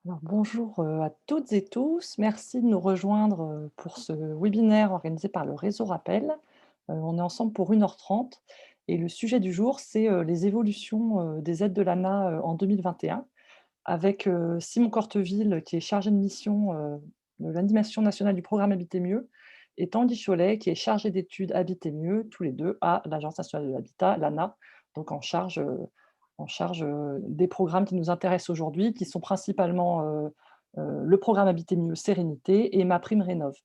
Alors bonjour à toutes et tous. Merci de nous rejoindre pour ce webinaire organisé par le réseau Rappel. On est ensemble pour 1h30 et le sujet du jour, c'est les évolutions des aides de l'ANA en 2021 avec Simon Corteville qui est chargé de mission de l'animation nationale du programme Habiter mieux et Tanguy Cholet qui est chargé d'études Habiter mieux, tous les deux à l'Agence nationale de l'habitat, l'ANA, donc en charge des programmes qui nous intéressent aujourd'hui, qui sont principalement, le programme Habiter mieux Sérénité et MaPrimeRénov'.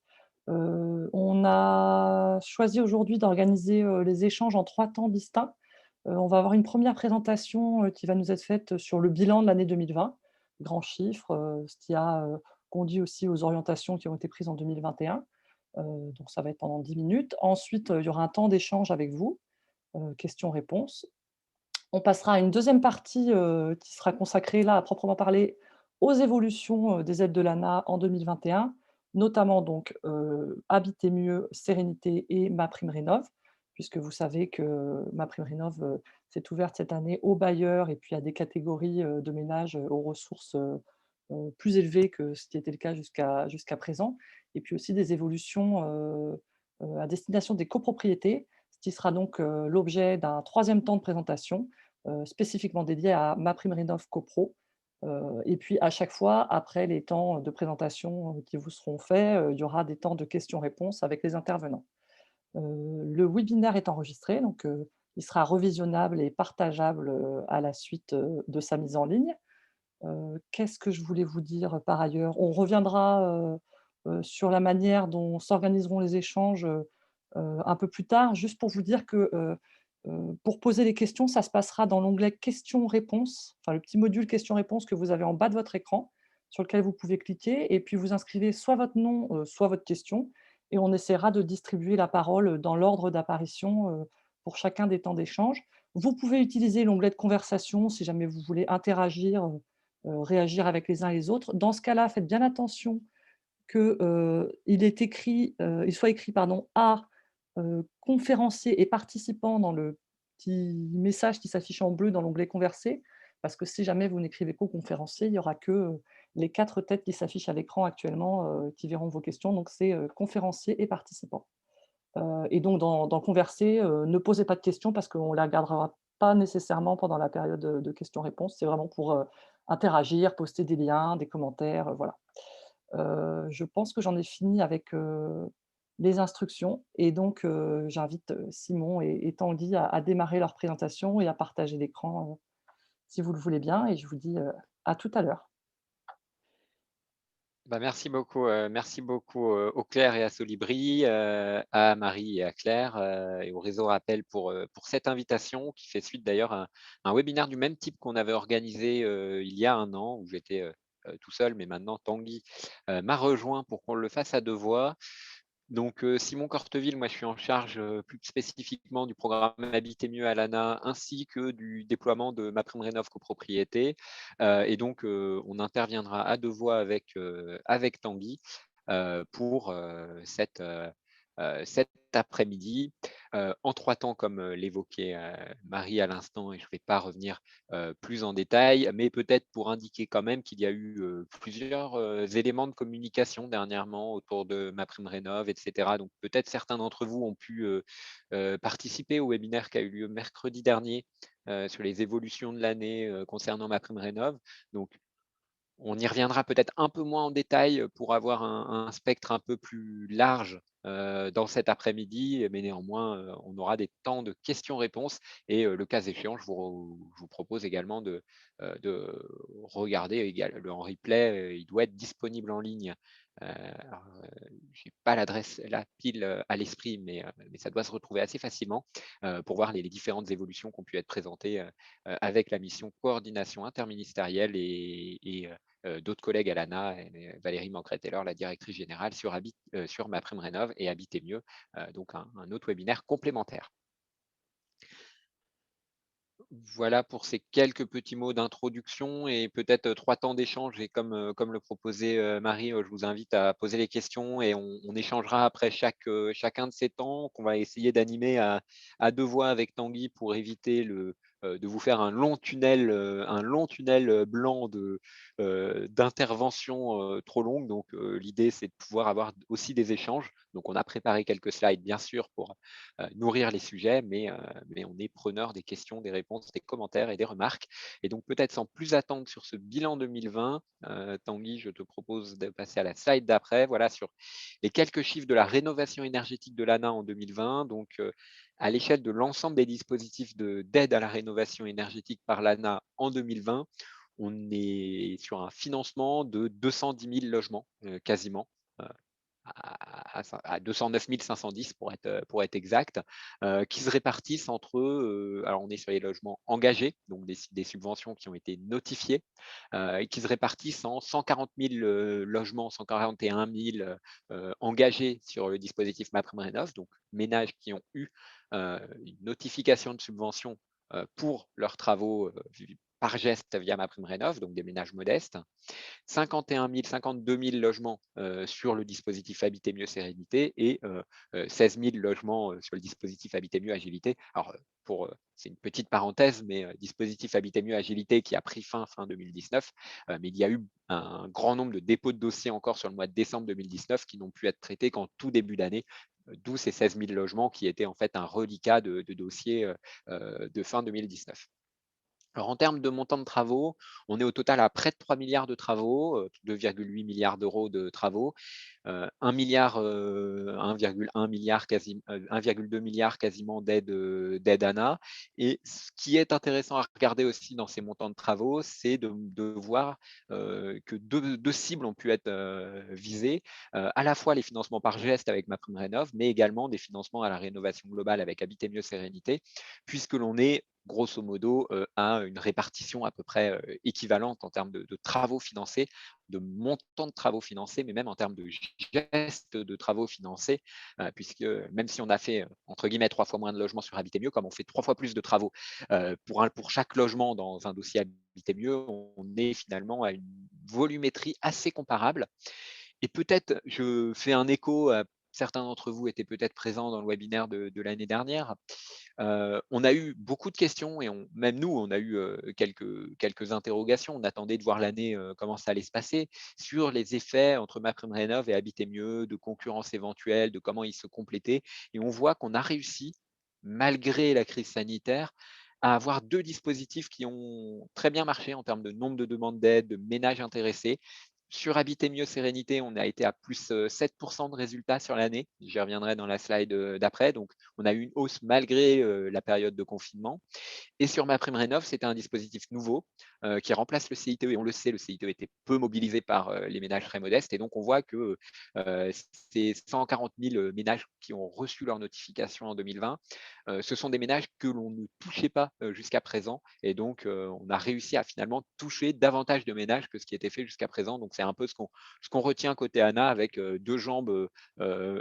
On a choisi aujourd'hui d'organiser, les échanges en 3 temps distincts. On va avoir une première présentation, qui va nous être faite sur le bilan de l'année 2020, grands chiffres, ce qui a, conduit aussi aux orientations qui ont été prises en 2021. Donc ça va être pendant 10 minutes. Ensuite, il y aura un temps d'échange avec vous, questions-réponses. On passera à une deuxième partie, qui sera consacrée là, à proprement parler, aux évolutions, des aides de l'ANA en 2021, notamment donc, Habiter mieux, Sérénité et MaPrimeRénov', puisque vous savez que MaPrimeRénov', s'est ouverte cette année aux bailleurs et puis à des catégories, de ménages, aux ressources, plus élevées que ce qui était le cas jusqu'à présent. Et puis aussi des évolutions, à destination des copropriétés, ce qui sera donc, l'objet d'un troisième temps de présentation, spécifiquement dédié à MaPrimeRénov' CoPro. Et puis à chaque fois, après les temps de présentation, qui vous seront faits, il y aura des temps de questions-réponses avec les intervenants. Le webinaire est enregistré, donc il sera revisionnable et partageable, à la suite, de sa mise en ligne. Qu'est-ce que je voulais vous dire par ailleurs? On reviendra, sur la manière dont s'organiseront les échanges, un peu plus tard. Juste pour vous dire que, pour poser les questions, ça se passera dans l'onglet questions-réponses, enfin le petit module questions-réponses que vous avez en bas de votre écran, sur lequel vous pouvez cliquer et puis vous inscrivez soit votre nom, soit votre question et on essaiera de distribuer la parole, dans l'ordre d'apparition, pour chacun des temps d'échange. Vous pouvez utiliser l'onglet de conversation si jamais vous voulez interagir, réagir avec les uns et les autres. Dans ce cas-là, faites bien attention que, il soit écrit pardon, A, conférencier et participant dans le petit message qui s'affiche en bleu dans l'onglet converser, parce que si jamais vous n'écrivez qu'au conférencier, il y aura que, les 4 têtes qui s'affichent à l'écran actuellement, qui verront vos questions, donc c'est, conférencier et participant. Et donc dans converser, ne posez pas de questions parce qu'on ne la gardera pas nécessairement pendant la période, de questions-réponses. C'est vraiment pour, interagir, poster des liens, des commentaires, voilà. Je pense que j'en ai fini avec, les instructions et donc j'invite, Simon et Tanguy à démarrer leur présentation et à partager l'écran, si vous le voulez bien et je vous dis, à tout à l'heure. Bah, merci beaucoup, au Claire et à Solibri, à Marie et à Claire, et au réseau Rappel pour cette invitation qui fait suite d'ailleurs à un webinaire du même type qu'on avait organisé, il y a 1 an où j'étais, tout seul, mais maintenant Tanguy, m'a rejoint pour qu'on le fasse à 2 voix. Donc, Simon Corteville, moi je suis en charge, plus spécifiquement du programme Habiter mieux à l'ANA, ainsi que du déploiement de MaPrimeRénov' copropriété. Et donc, on interviendra à 2 voix avec Tanguy, pour, cet après-midi, en 3 temps comme, l'évoquait, Marie à l'instant et je ne vais pas revenir, plus en détail, mais peut-être pour indiquer quand même qu'il y a eu, plusieurs, éléments de communication dernièrement autour de MaPrimeRénov' et cetera. Donc peut-être certains d'entre vous ont pu, participer au webinaire qui a eu lieu mercredi dernier, sur les évolutions de l'année, concernant MaPrimeRénov'. Donc on y reviendra peut-être un peu moins en détail, pour avoir un spectre un peu plus large, dans cet après-midi, mais néanmoins, on aura des temps de questions-réponses et le cas échéant, je vous propose également de regarder en replay, il doit être disponible en ligne. Alors, j'ai pas l'adresse là pile, à l'esprit, mais ça doit se retrouver assez facilement, pour voir les différentes évolutions qui ont pu être présentées, avec la mission coordination interministérielle et d'autres collègues à l'ANA, et Valérie Mancret-Taylor, la directrice générale, sur MaPrimeRénov' et Habiter mieux, donc un autre webinaire complémentaire. Voilà pour ces quelques petits mots d'introduction et peut-être, 3 temps d'échange et comme le proposait, Marie, je vous invite à poser les questions et on échangera après chacun de ces temps qu'on va essayer d'animer à 2 voix avec Tanguy pour éviter de vous faire un long tunnel, blanc d'interventions, trop longues. Donc l'idée, c'est de pouvoir avoir aussi des échanges. Donc on a préparé quelques slides, bien sûr, pour, nourrir les sujets, mais on est preneur des questions, des réponses, des commentaires et des remarques. Et donc peut-être sans plus attendre sur ce bilan 2020, Tanguy, je te propose de passer à la slide d'après. Voilà, sur les quelques chiffres de la rénovation énergétique de l'ANA en 2020. Donc à l'échelle de l'ensemble des dispositifs d'aide à la rénovation énergétique par l'ANA en 2020, on est sur un financement de 210 000 logements, quasiment, euh, à 209 510 pour être exact, qui se répartissent entre, alors on est sur les logements engagés, donc des subventions qui ont été notifiées, et qui se répartissent en 140 000 logements, 141 000 engagés sur le dispositif MaPrimeRénov', donc ménages qui ont eu une notification de subvention pour leurs travaux par geste via MaPrimeRénov', donc des ménages modestes. 51 000, 52 000 logements sur le dispositif Habiter mieux sérénité et 16 000 logements sur le dispositif Habiter mieux agilité. Alors, c'est une petite parenthèse, mais dispositif Habiter mieux agilité qui a pris fin 2019, mais il y a eu un grand nombre de dépôts de dossiers encore sur le mois de décembre 2019 qui n'ont pu être traités qu'en tout début d'année, d'où ces 16 000 logements qui étaient en fait un reliquat de dossiers de fin 2019. Alors, en termes de montant de travaux, on est au total à près de 3 milliards de travaux, 2,8 milliards d'euros de travaux, 1 milliard, 1,1 milliard, 1,2 milliard quasiment d'aide ANA. Et ce qui est intéressant à regarder aussi dans ces montants de travaux, c'est de voir que deux cibles ont pu être visées, à la fois les financements par geste avec MaPrimeRénov', mais également des financements à la rénovation globale avec Habiter mieux sérénité, puisque l'on est grosso modo à une répartition à peu près équivalente en termes de travaux financés, de montant de travaux financés, mais même en termes de gestes de travaux financés, puisque même si on a fait, entre guillemets, 3 fois moins de logements sur Habiter mieux, comme on fait 3 fois plus de travaux pour chaque logement dans un dossier Habiter mieux, on est finalement à une volumétrie assez comparable. Et peut-être, je fais un écho à certains d'entre vous étaient peut-être présents dans le webinaire de l'année dernière. On a eu beaucoup de questions et même nous, on a eu quelques interrogations. On attendait de voir l'année, comment ça allait se passer, sur les effets entre MaPrimeRénov' et Habiter mieux, de concurrence éventuelle, de comment ils se complétaient. Et on voit qu'on a réussi, malgré la crise sanitaire, à avoir deux dispositifs qui ont très bien marché en termes de nombre de demandes d'aide, de ménages intéressés. Sur Habiter mieux sérénité, on a été à plus 7% de résultats sur l'année. J'y reviendrai dans la slide d'après. Donc, on a eu une hausse malgré la période de confinement. Et sur MaPrimeRénov', c'était un dispositif nouveau qui remplace le CITE. Et on le sait, le CITE était peu mobilisé par les ménages très modestes. Et donc, on voit que ces 140 000 ménages qui ont reçu leur notification en 2020, ce sont des ménages que l'on ne touchait pas jusqu'à présent. Et donc, on a réussi à finalement toucher davantage de ménages que ce qui était fait jusqu'à présent. Donc, c'est un peu ce qu'on retient côté ANA avec deux jambes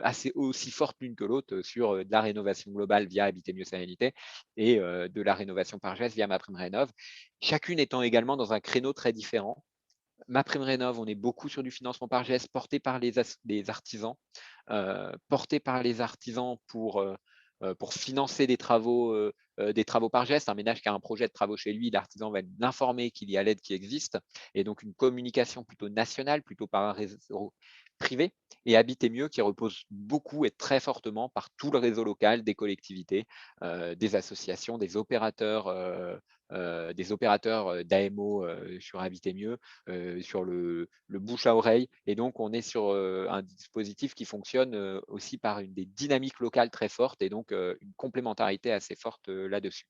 assez aussi fortes l'une que l'autre sur de la rénovation globale via Habiter mieux sérénité et de la rénovation par geste via MaPrimeRénov', chacune étant également dans un créneau très différent. MaPrimeRénov', on est beaucoup sur du financement par geste porté par les artisans, porté par les artisans pour financer des travaux par geste. Un ménage qui a un projet de travaux chez lui, l'artisan va l'informer qu'il y a l'aide qui existe, et donc une communication plutôt nationale, plutôt par un réseau privé, et Habiter mieux qui repose beaucoup et très fortement par tout le réseau local des collectivités, des associations, des opérateurs d'AMO sur Habiter mieux, sur le bouche à oreille. Et donc, on est sur un dispositif qui fonctionne aussi par des dynamiques locales très fortes et donc une complémentarité assez forte là-dessus.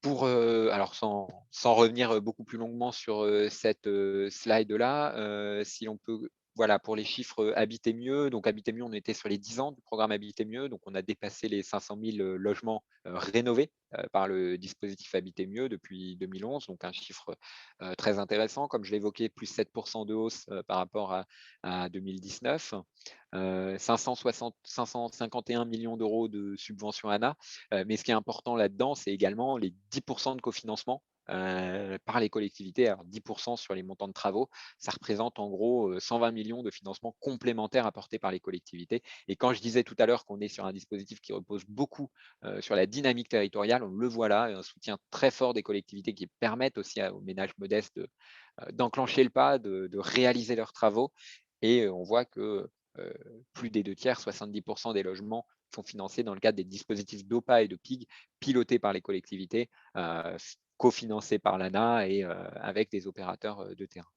Alors sans revenir beaucoup plus longuement sur cette slide-là, si on peut, voilà, pour les chiffres Habiter mieux. Donc Habiter mieux, on était sur les 10 ans du programme Habiter mieux, donc on a dépassé les 500 000 logements rénovés par le dispositif Habiter mieux depuis 2011, donc un chiffre très intéressant. Comme je l'évoquais, plus 7% de hausse par rapport à 2019. 551 millions d'euros de subventions ANA. Mais ce qui est important là-dedans, c'est également les 10% de cofinancement par les collectivités. Alors 10 sur les montants de travaux, ça représente en gros 120 millions de financements complémentaires apportés par les collectivités. Et quand je disais tout à l'heure qu'on est sur un dispositif qui repose beaucoup sur la dynamique territoriale, on le voit là, un soutien très fort des collectivités qui permettent aussi aux ménages modestes d'enclencher le pas, de réaliser leurs travaux. Et on voit que plus des 2 tiers, 70% des logements sont financés dans le cadre des dispositifs d'OPA et de PIG pilotés par les collectivités, cofinancés par l'ANA et avec des opérateurs de terrain.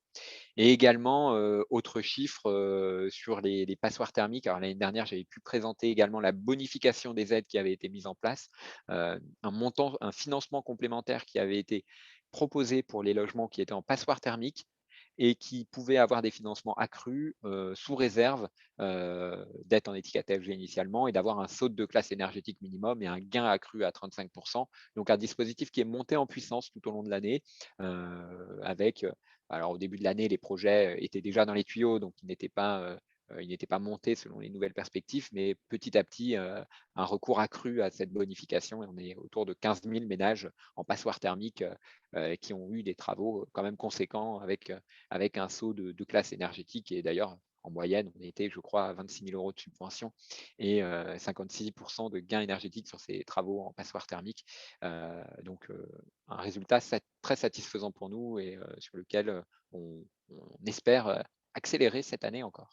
Et également, autre chiffre sur les passoires thermiques. Alors l'année dernière, j'avais pu présenter également la bonification des aides qui avaient été mises en place, un financement complémentaire qui avait été proposé pour les logements qui étaient en passoire thermique et qui pouvaient avoir des financements accrus sous réserve d'être en étiquette FG initialement et d'avoir un saut de classe énergétique minimum et un gain accru à 35. Donc un dispositif qui est monté en puissance tout au long de l'année avec alors au début de l'année, les projets étaient déjà dans les tuyaux, donc ils n'étaient pas montés selon les nouvelles perspectives, mais petit à petit, un recours accru à cette bonification et on est autour de 15 000 ménages en passoire thermique qui ont eu des travaux quand même conséquents avec un saut de classe énergétique. Et d'ailleurs, en moyenne, on était, je crois, à 26 000 euros de subvention et 56 de gains énergétiques sur ces travaux en passoire thermique. Donc, un résultat très satisfaisant pour nous et sur lequel on espère accélérer cette année encore.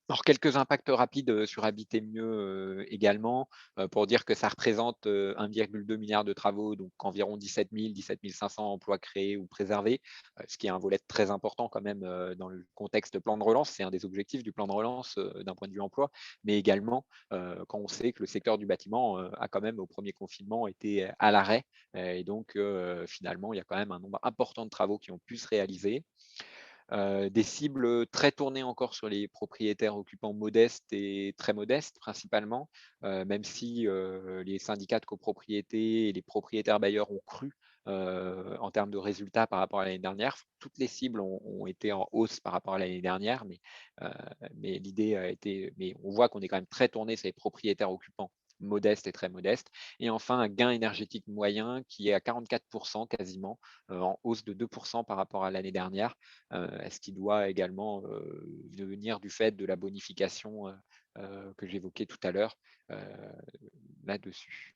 Alors quelques impacts rapides sur Habiter mieux également, pour dire que ça représente 1,2 milliard de travaux, donc environ 17 500 emplois créés ou préservés, ce qui est un volet très important quand même dans le contexte plan de relance. C'est un des objectifs du plan de relance d'un point de vue emploi, mais également quand on sait que le secteur du bâtiment a quand même au premier confinement été à l'arrêt et donc finalement il y a quand même un nombre important de travaux qui ont pu se réaliser. Des cibles très tournées encore sur les propriétaires occupants modestes et très modestes principalement, même si les syndicats de copropriété et les propriétaires bailleurs ont cru en termes de résultats par rapport à l'année dernière. Toutes les cibles ont été en hausse par rapport à l'année dernière, heu, mais l'idée a été mais on voit qu'on est quand même très tourné sur les propriétaires occupants modestes et très modestes. Et enfin, un gain énergétique moyen qui est à 44 quasiment, en hausse de 2 par rapport à l'année dernière. Ce qui doit également venir du fait de la bonification que j'évoquais tout à l'heure heu, là-dessus.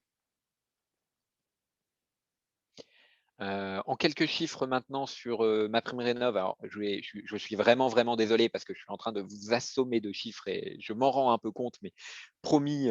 En quelques chiffres maintenant sur MaPrimeRénov'. Alors je suis vraiment, vraiment désolé parce que je suis en train de vous assommer de chiffres et je m'en rends un peu compte, mais promis,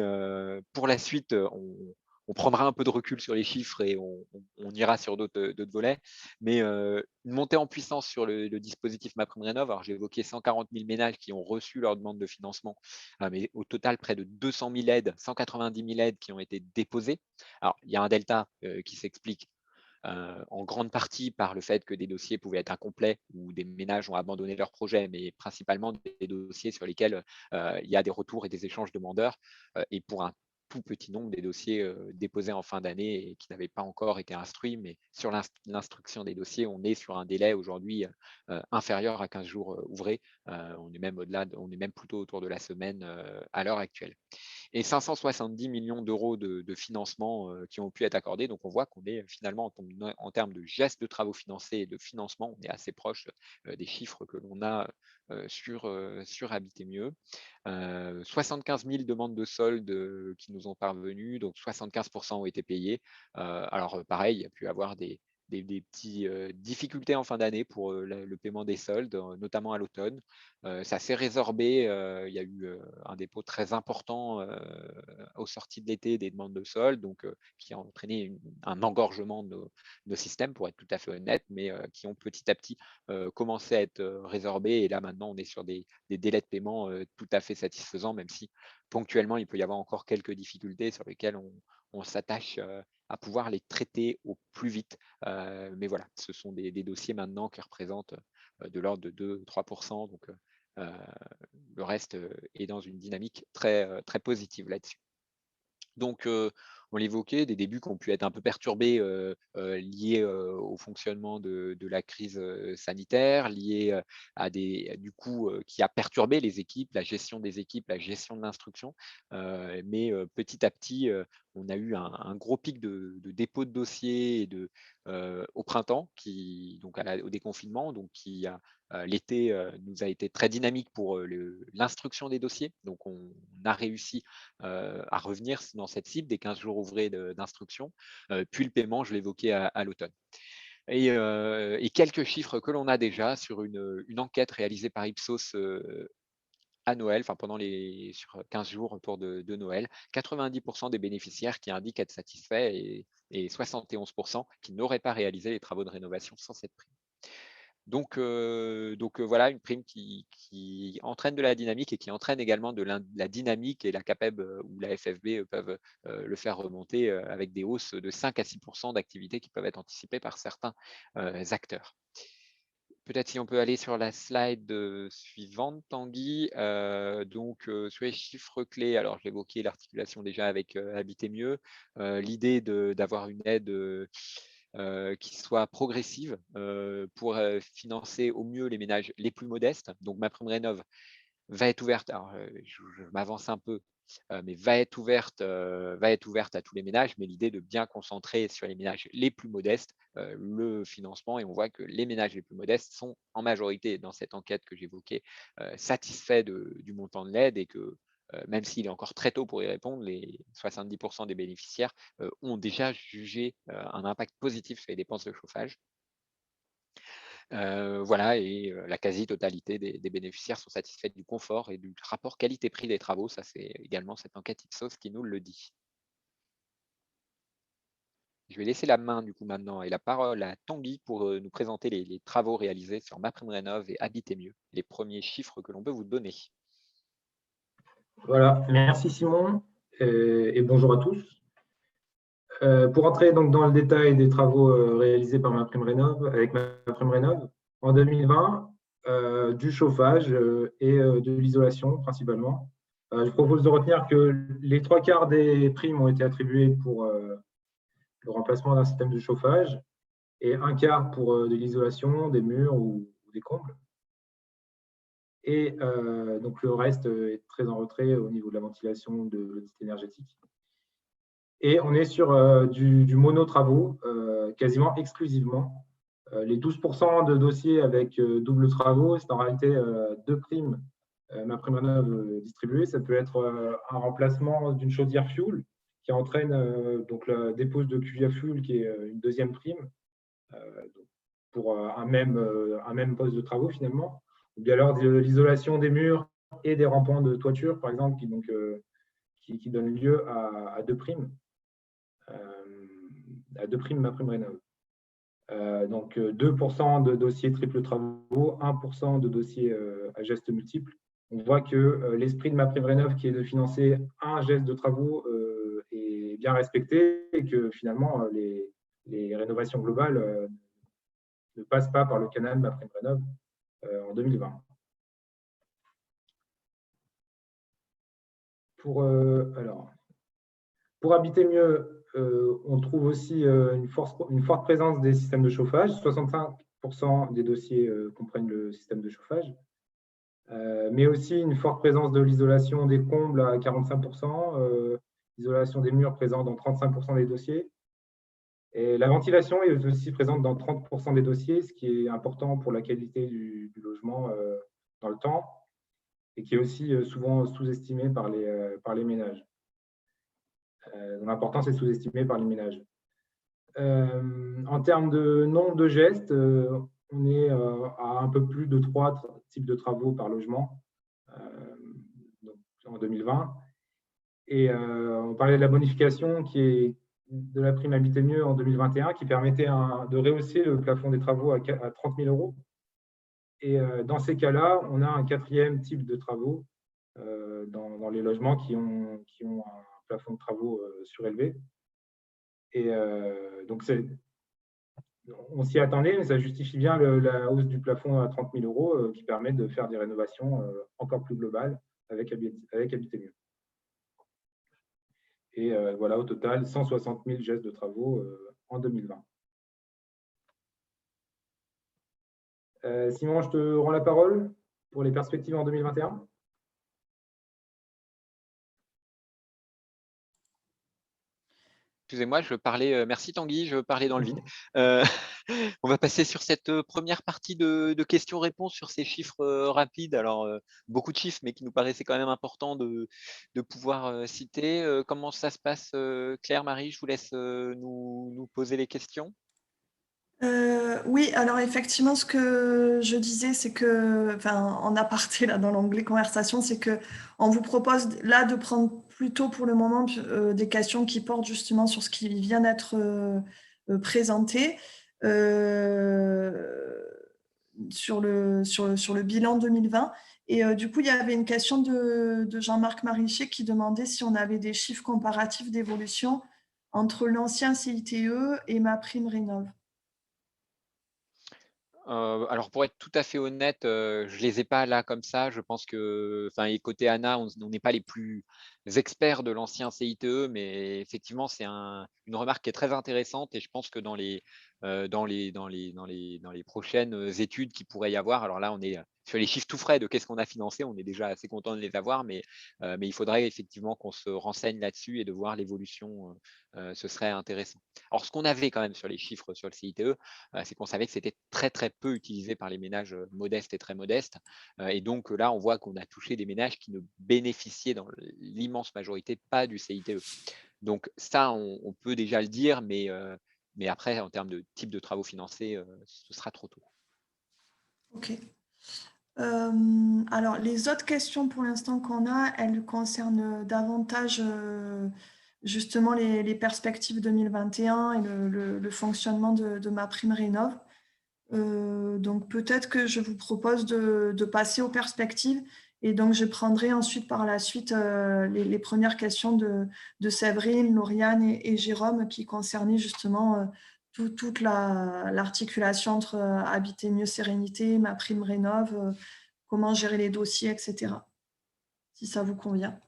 pour la suite, on prendra un peu de recul sur les chiffres et on ira sur d'autres volets. Mais une montée en puissance sur le dispositif MaPrimeRénov'. Alors j'ai évoqué 140 000 ménages qui ont reçu leur demande de financement, mais au total près de 200 000 aides, 190 000 aides qui ont été déposées. Alors il y a un delta qui s'explique en grande partie par le fait que des dossiers pouvaient être incomplets ou des ménages ont abandonné leur projet, mais principalement des dossiers sur lesquels il y a des retours et des échanges demandeurs. Et pour un tout petit nombre des dossiers déposés en fin d'année et qui n'avaient pas encore été instruits, mais sur l'instruction des dossiers, on est sur un délai aujourd'hui inférieur à 15 jours ouvrés. On est même on est même plutôt autour de la semaine à l'heure actuelle et 570 millions d'euros de financement qui ont pu être accordés. Donc on voit qu'on est finalement en termes de gestes de travaux financés et de financement, on est assez proche des chiffres que l'on a sur Habiter mieux. 75 000 demandes de soldes qui nous ont parvenues, donc 75% ont été payés. Alors pareil, il y a pu avoir des petites difficultés en fin d'année pour le paiement des soldes, notamment à l'automne. Ça s'est résorbé, il y a eu un dépôt très important aux sorties de l'été des demandes de soldes, donc qui a entraîné un engorgement de nos systèmes, pour être tout à fait honnête, mais qui ont petit à petit commencé à être résorbés. Et là, maintenant, on est sur des délais de paiement tout à fait satisfaisants, même si ponctuellement, il peut y avoir encore quelques difficultés sur lesquelles on s'attache à pouvoir les traiter au plus vite. Mais voilà, ce sont des dossiers maintenant qui représentent de l'ordre de 2-3. Donc euh, le reste est dans une dynamique très positive là-dessus. Donc on l'évoquait, des débuts qui ont pu être un peu perturbés, liés, au fonctionnement de la crise, sanitaire, liés, à des du coup, qui a perturbé les équipes, la gestion des équipes, la gestion de l'instruction. Mais petit à petit, on a eu un gros pic de dépôt de dossiers et au printemps donc au déconfinement, donc qui a l'été, nous a été très dynamique pour, l'instruction des dossiers. Donc on a réussi, à revenir dans cette cible des 15 jours ouvrés d'instruction. Puis le paiement, je l'évoquais à l'automne. Et quelques chiffres que l'on a déjà sur une enquête réalisée par Ipsos, à Noël, enfin sur 15 jours autour de Noël, 90 des bénéficiaires qui indiquent être satisfaits et 71 qui n'auraient pas réalisé les travaux de rénovation sans cette prime. Donc, voilà une prime qui entraîne de la dynamique et qui entraîne également de la dynamique, et la CAPEB, ou la FFB, peuvent, le faire remonter, avec des hausses de 5 à 6 d'activité qui peuvent être anticipées par certains, acteurs. Peut-être si on peut aller sur la slide, suivante, Tanguy. Sur les chiffres clés, alors je l'évoquais, l'articulation déjà avec, Habiter Mieux, l'idée d'avoir une aide, qui soit progressive, pour, financer au mieux les ménages les plus modestes. Donc MaPrimeRénov' va être ouverte, alors, je m'avance un peu, mais va être ouverte à tous les ménages, mais l'idée de bien concentrer sur les ménages les plus modestes, le financement. Et on voit que les ménages les plus modestes sont en majorité, dans cette enquête que j'évoquais, satisfaits du montant de l'aide, et que, même s'il est encore très tôt pour y répondre, les 70 des bénéficiaires, ont déjà jugé, un impact positif sur les dépenses de chauffage. Voilà, et la quasi-totalité des bénéficiaires sont satisfaits du confort et du rapport qualité-prix des travaux. Ça, c'est également cette enquête Ipsos qui nous le dit. Je vais laisser la main du coup maintenant et la parole à Tanguy pour, nous présenter les travaux réalisés sur MaPrimeRénov' et Habiter Mieux, les premiers chiffres que l'on peut vous donner. Voilà, merci Simon, et bonjour à tous. Pour entrer donc dans le détail des travaux réalisés par avec MaPrimeRénov', en 2020, du chauffage et de l'isolation principalement. Je propose de retenir que les 3/4 des primes ont été attribuées pour le remplacement d'un système de chauffage et 1/4 pour de l'isolation, des murs ou des combles. Et donc le reste est très en retrait au niveau de la ventilation, de l'audit énergétique. Et on est sur du mono-travaux, quasiment exclusivement. Les 12% de dossiers avec double travaux, c'est en réalité 2 primes, MaPrimeRénov' distribuées. Ça peut être un remplacement d'une chaudière fuel qui entraîne donc la dépose de cuvier fuel, qui est une deuxième prime, pour un même poste de travaux finalement. Ou bien alors de l'isolation des murs et des rampants de toiture, par exemple, qui donne lieu à 2 primes. À 2 primes MaPrimeRénov'. Donc 2% de dossiers triple travaux, 1% de dossiers à gestes multiples. On voit que l'esprit de MaPrimeRénov', qui est de financer un geste de travaux, est bien respecté, et que finalement les rénovations globales ne passent pas par le canal MaPrimeRénov' en 2020. Pour Habiter Mieux, on trouve aussi une forte présence des systèmes de chauffage. 65% des dossiers comprennent le système de chauffage, mais aussi une forte présence de l'isolation des combles à 45%, l'isolation des murs présente dans 35% des dossiers. Et la ventilation est aussi présente dans 30% des dossiers, ce qui est important pour la qualité du logement dans le temps, et qui est aussi souvent sous-estimé par les ménages. L'importance est sous-estimée par les ménages. En termes de nombre de gestes, on est à un peu plus de 3 types de travaux par logement en 2020. Et on parlait de la bonification de la prime Habiter Mieux en 2021, qui permettait de rehausser le plafond des travaux à 30 000 €. Et dans ces cas-là, on a un 4e type de travaux dans les logements qui ont un plafond de travaux surélevé. Et donc, on s'y attendait, mais ça justifie bien la hausse du plafond à 30 000 € qui permet de faire des rénovations encore plus globales avec Habiter Mieux. Et voilà, au total, 160 000 gestes de travaux en 2020. Simon, je te rends la parole pour les perspectives en 2021. Excusez-moi, je parlais, merci Tanguy, je parlais dans le vide. Euh, on va passer sur cette première partie de questions-réponses sur ces chiffres rapides. Alors, beaucoup de chiffres, mais qui nous paraissaient quand même importants de pouvoir citer. Comment ça se passe, Claire, Marie? Je vous laisse nous poser les questions. Oui, alors effectivement, ce que je disais, c'est que, enfin, en aparté là dans l'onglet conversation, c'est que on vous propose là de prendre plutôt pour le moment des questions qui portent justement sur ce qui vient d'être présenté sur le bilan 2020. Et du coup, il y avait une question de Jean-Marc Mariché qui demandait si on avait des chiffres comparatifs d'évolution entre l'ancien CITE et ma prime rénov'. Alors pour être tout à fait honnête, je les ai pas là comme ça. Je pense que, enfin, et côté ANA, on n'est pas les plus experts de l'ancien CITE, mais effectivement, c'est une remarque qui est très intéressante et je pense que dans les prochaines études qu'il pourrait y avoir, alors là, on est sur les chiffres tout frais de qu'est-ce qu'on a financé, on est déjà assez content de les avoir, mais il faudrait effectivement qu'on se renseigne là-dessus et de voir l'évolution, ce serait intéressant. Alors ce qu'on avait quand même sur les chiffres sur le CITE, c'est qu'on savait que c'était très très peu utilisé par les ménages modestes et très modestes. Et donc là, on voit qu'on a touché des ménages qui ne bénéficiaient dans l'immense majorité pas du CITE. Donc ça, on peut déjà le dire, mais après, en termes de type de travaux financés, ce sera trop tôt. Ok. Alors, les autres questions pour l'instant qu'on a, elles concernent davantage justement les perspectives 2021 et le fonctionnement de ma prime rénov'. Donc, peut-être que je vous propose de passer aux perspectives et donc je prendrai ensuite par la suite les premières questions de Séverine, Lauriane et Jérôme qui concernaient justement toute l'articulation entre Habiter mieux sérénité, ma prime rénov', comment gérer les dossiers, etc. Si ça vous convient.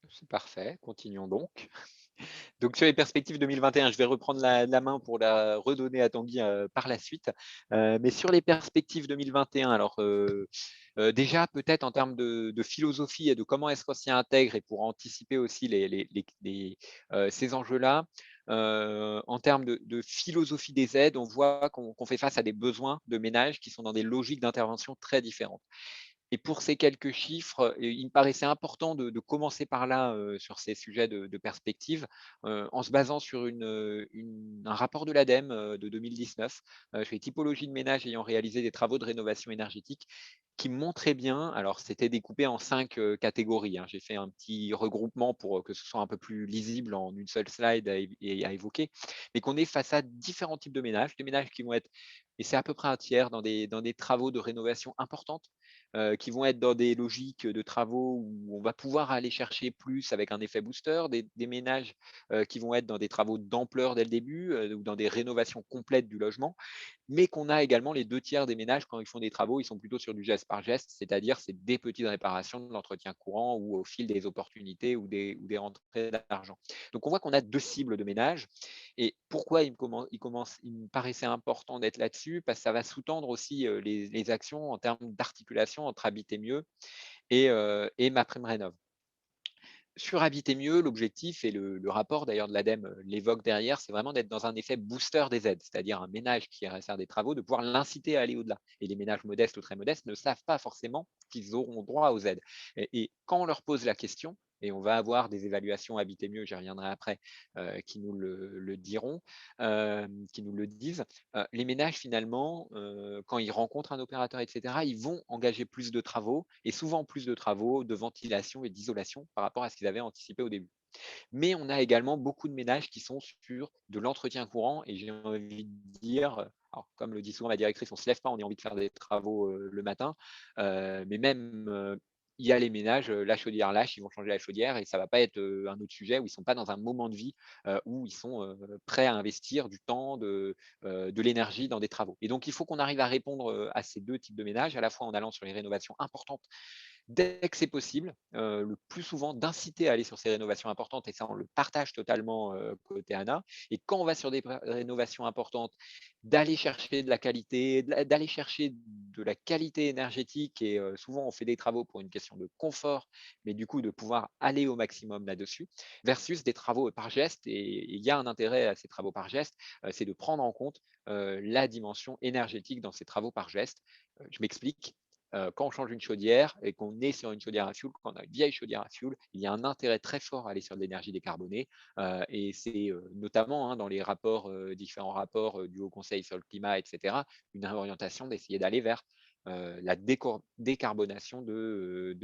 C'est parfait, continuons donc. Donc sur les perspectives 2021, je vais reprendre la main pour la redonner à Tanguy par la suite. Mais sur les perspectives 2021, alors déjà peut-être en termes de philosophie et de comment est-ce qu'on s'y intègre et pour anticiper aussi ces enjeux-là, en termes de philosophie des aides, on voit qu'on fait face à des besoins de ménages qui sont dans des logiques d'intervention très différentes. Et pour ces quelques chiffres, il me paraissait important de commencer par là, sur ces sujets de perspective, en se basant sur un rapport de l'ADEME, de 2019, sur les typologies de ménages ayant réalisé des travaux de rénovation énergétique qui montrait bien, alors c'était découpé en 5 catégories, hein. J'ai fait un petit regroupement pour que ce soit un peu plus lisible en une seule slide à évoquer, mais qu'on est face à différents types de ménages, des ménages qui vont être, et c'est à peu près un tiers, dans des travaux de rénovation importantes, qui vont être dans des logiques de travaux où on va pouvoir aller chercher plus avec un effet booster, des ménages qui vont être dans des travaux d'ampleur dès le début ou dans des rénovations complètes du logement, mais qu'on a également les 2 tiers des ménages, quand ils font des travaux, ils sont plutôt sur du geste par geste, c'est-à-dire c'est des petites réparations de l'entretien courant ou au fil des opportunités ou des rentrées d'argent. Donc on voit qu'on a 2 cibles de ménages. Et pourquoi il me paraissait important d'être là-dessus? Parce que ça va sous-tendre aussi les actions en termes d'articulation entre Habiter mieux et ma prime rénov'. Sur Habiter mieux, l'objectif et le rapport d'ailleurs de l'ADEME l'évoque derrière, c'est vraiment d'être dans un effet booster des aides, c'est-à-dire un ménage qui irait faire des travaux, de pouvoir l'inciter à aller au-delà. Et les ménages modestes ou très modestes ne savent pas forcément qu'ils auront droit aux aides. Et quand on leur pose la question, et on va avoir des évaluations Habiter mieux, j'y reviendrai après, qui nous le diront, qui nous le disent, les ménages finalement, quand ils rencontrent un opérateur, etc., ils vont engager plus de travaux, et souvent plus de travaux de ventilation et d'isolation par rapport à ce qu'ils avaient anticipé au début. Mais on a également beaucoup de ménages qui sont sur de l'entretien courant, et j'ai envie de dire, alors, comme le dit souvent ma directrice, on ne se lève pas, on a envie de faire des travaux le matin, mais même il y a les ménages, la chaudière lâche, ils vont changer la chaudière et ça ne va pas être un autre sujet où ils ne sont pas dans un moment de vie où ils sont prêts à investir du temps, de l'énergie dans des travaux. Et donc, il faut qu'on arrive à répondre à ces 2 types de ménages, à la fois en allant sur les rénovations importantes dès que c'est possible, le plus souvent d'inciter à aller sur ces rénovations importantes et ça on le partage totalement, côté ANA et quand on va sur des rénovations importantes, d'aller chercher de la qualité, d'aller chercher de la qualité énergétique et souvent on fait des travaux pour une question de confort, mais du coup de pouvoir aller au maximum là-dessus, versus des travaux par geste et il y a un intérêt à ces travaux par geste, c'est de prendre en compte, la dimension énergétique dans ces travaux par geste. Je m'explique, quand on change une chaudière et qu'on est sur une chaudière à fioul, quand on a une vieille chaudière à fioul, il y a un intérêt très fort à aller sur de l'énergie décarbonée, et c'est, notamment, hein, dans les rapports, différents rapports, du Haut Conseil sur le climat et cetera, une orientation d'essayer d'aller vers, la décarbonation de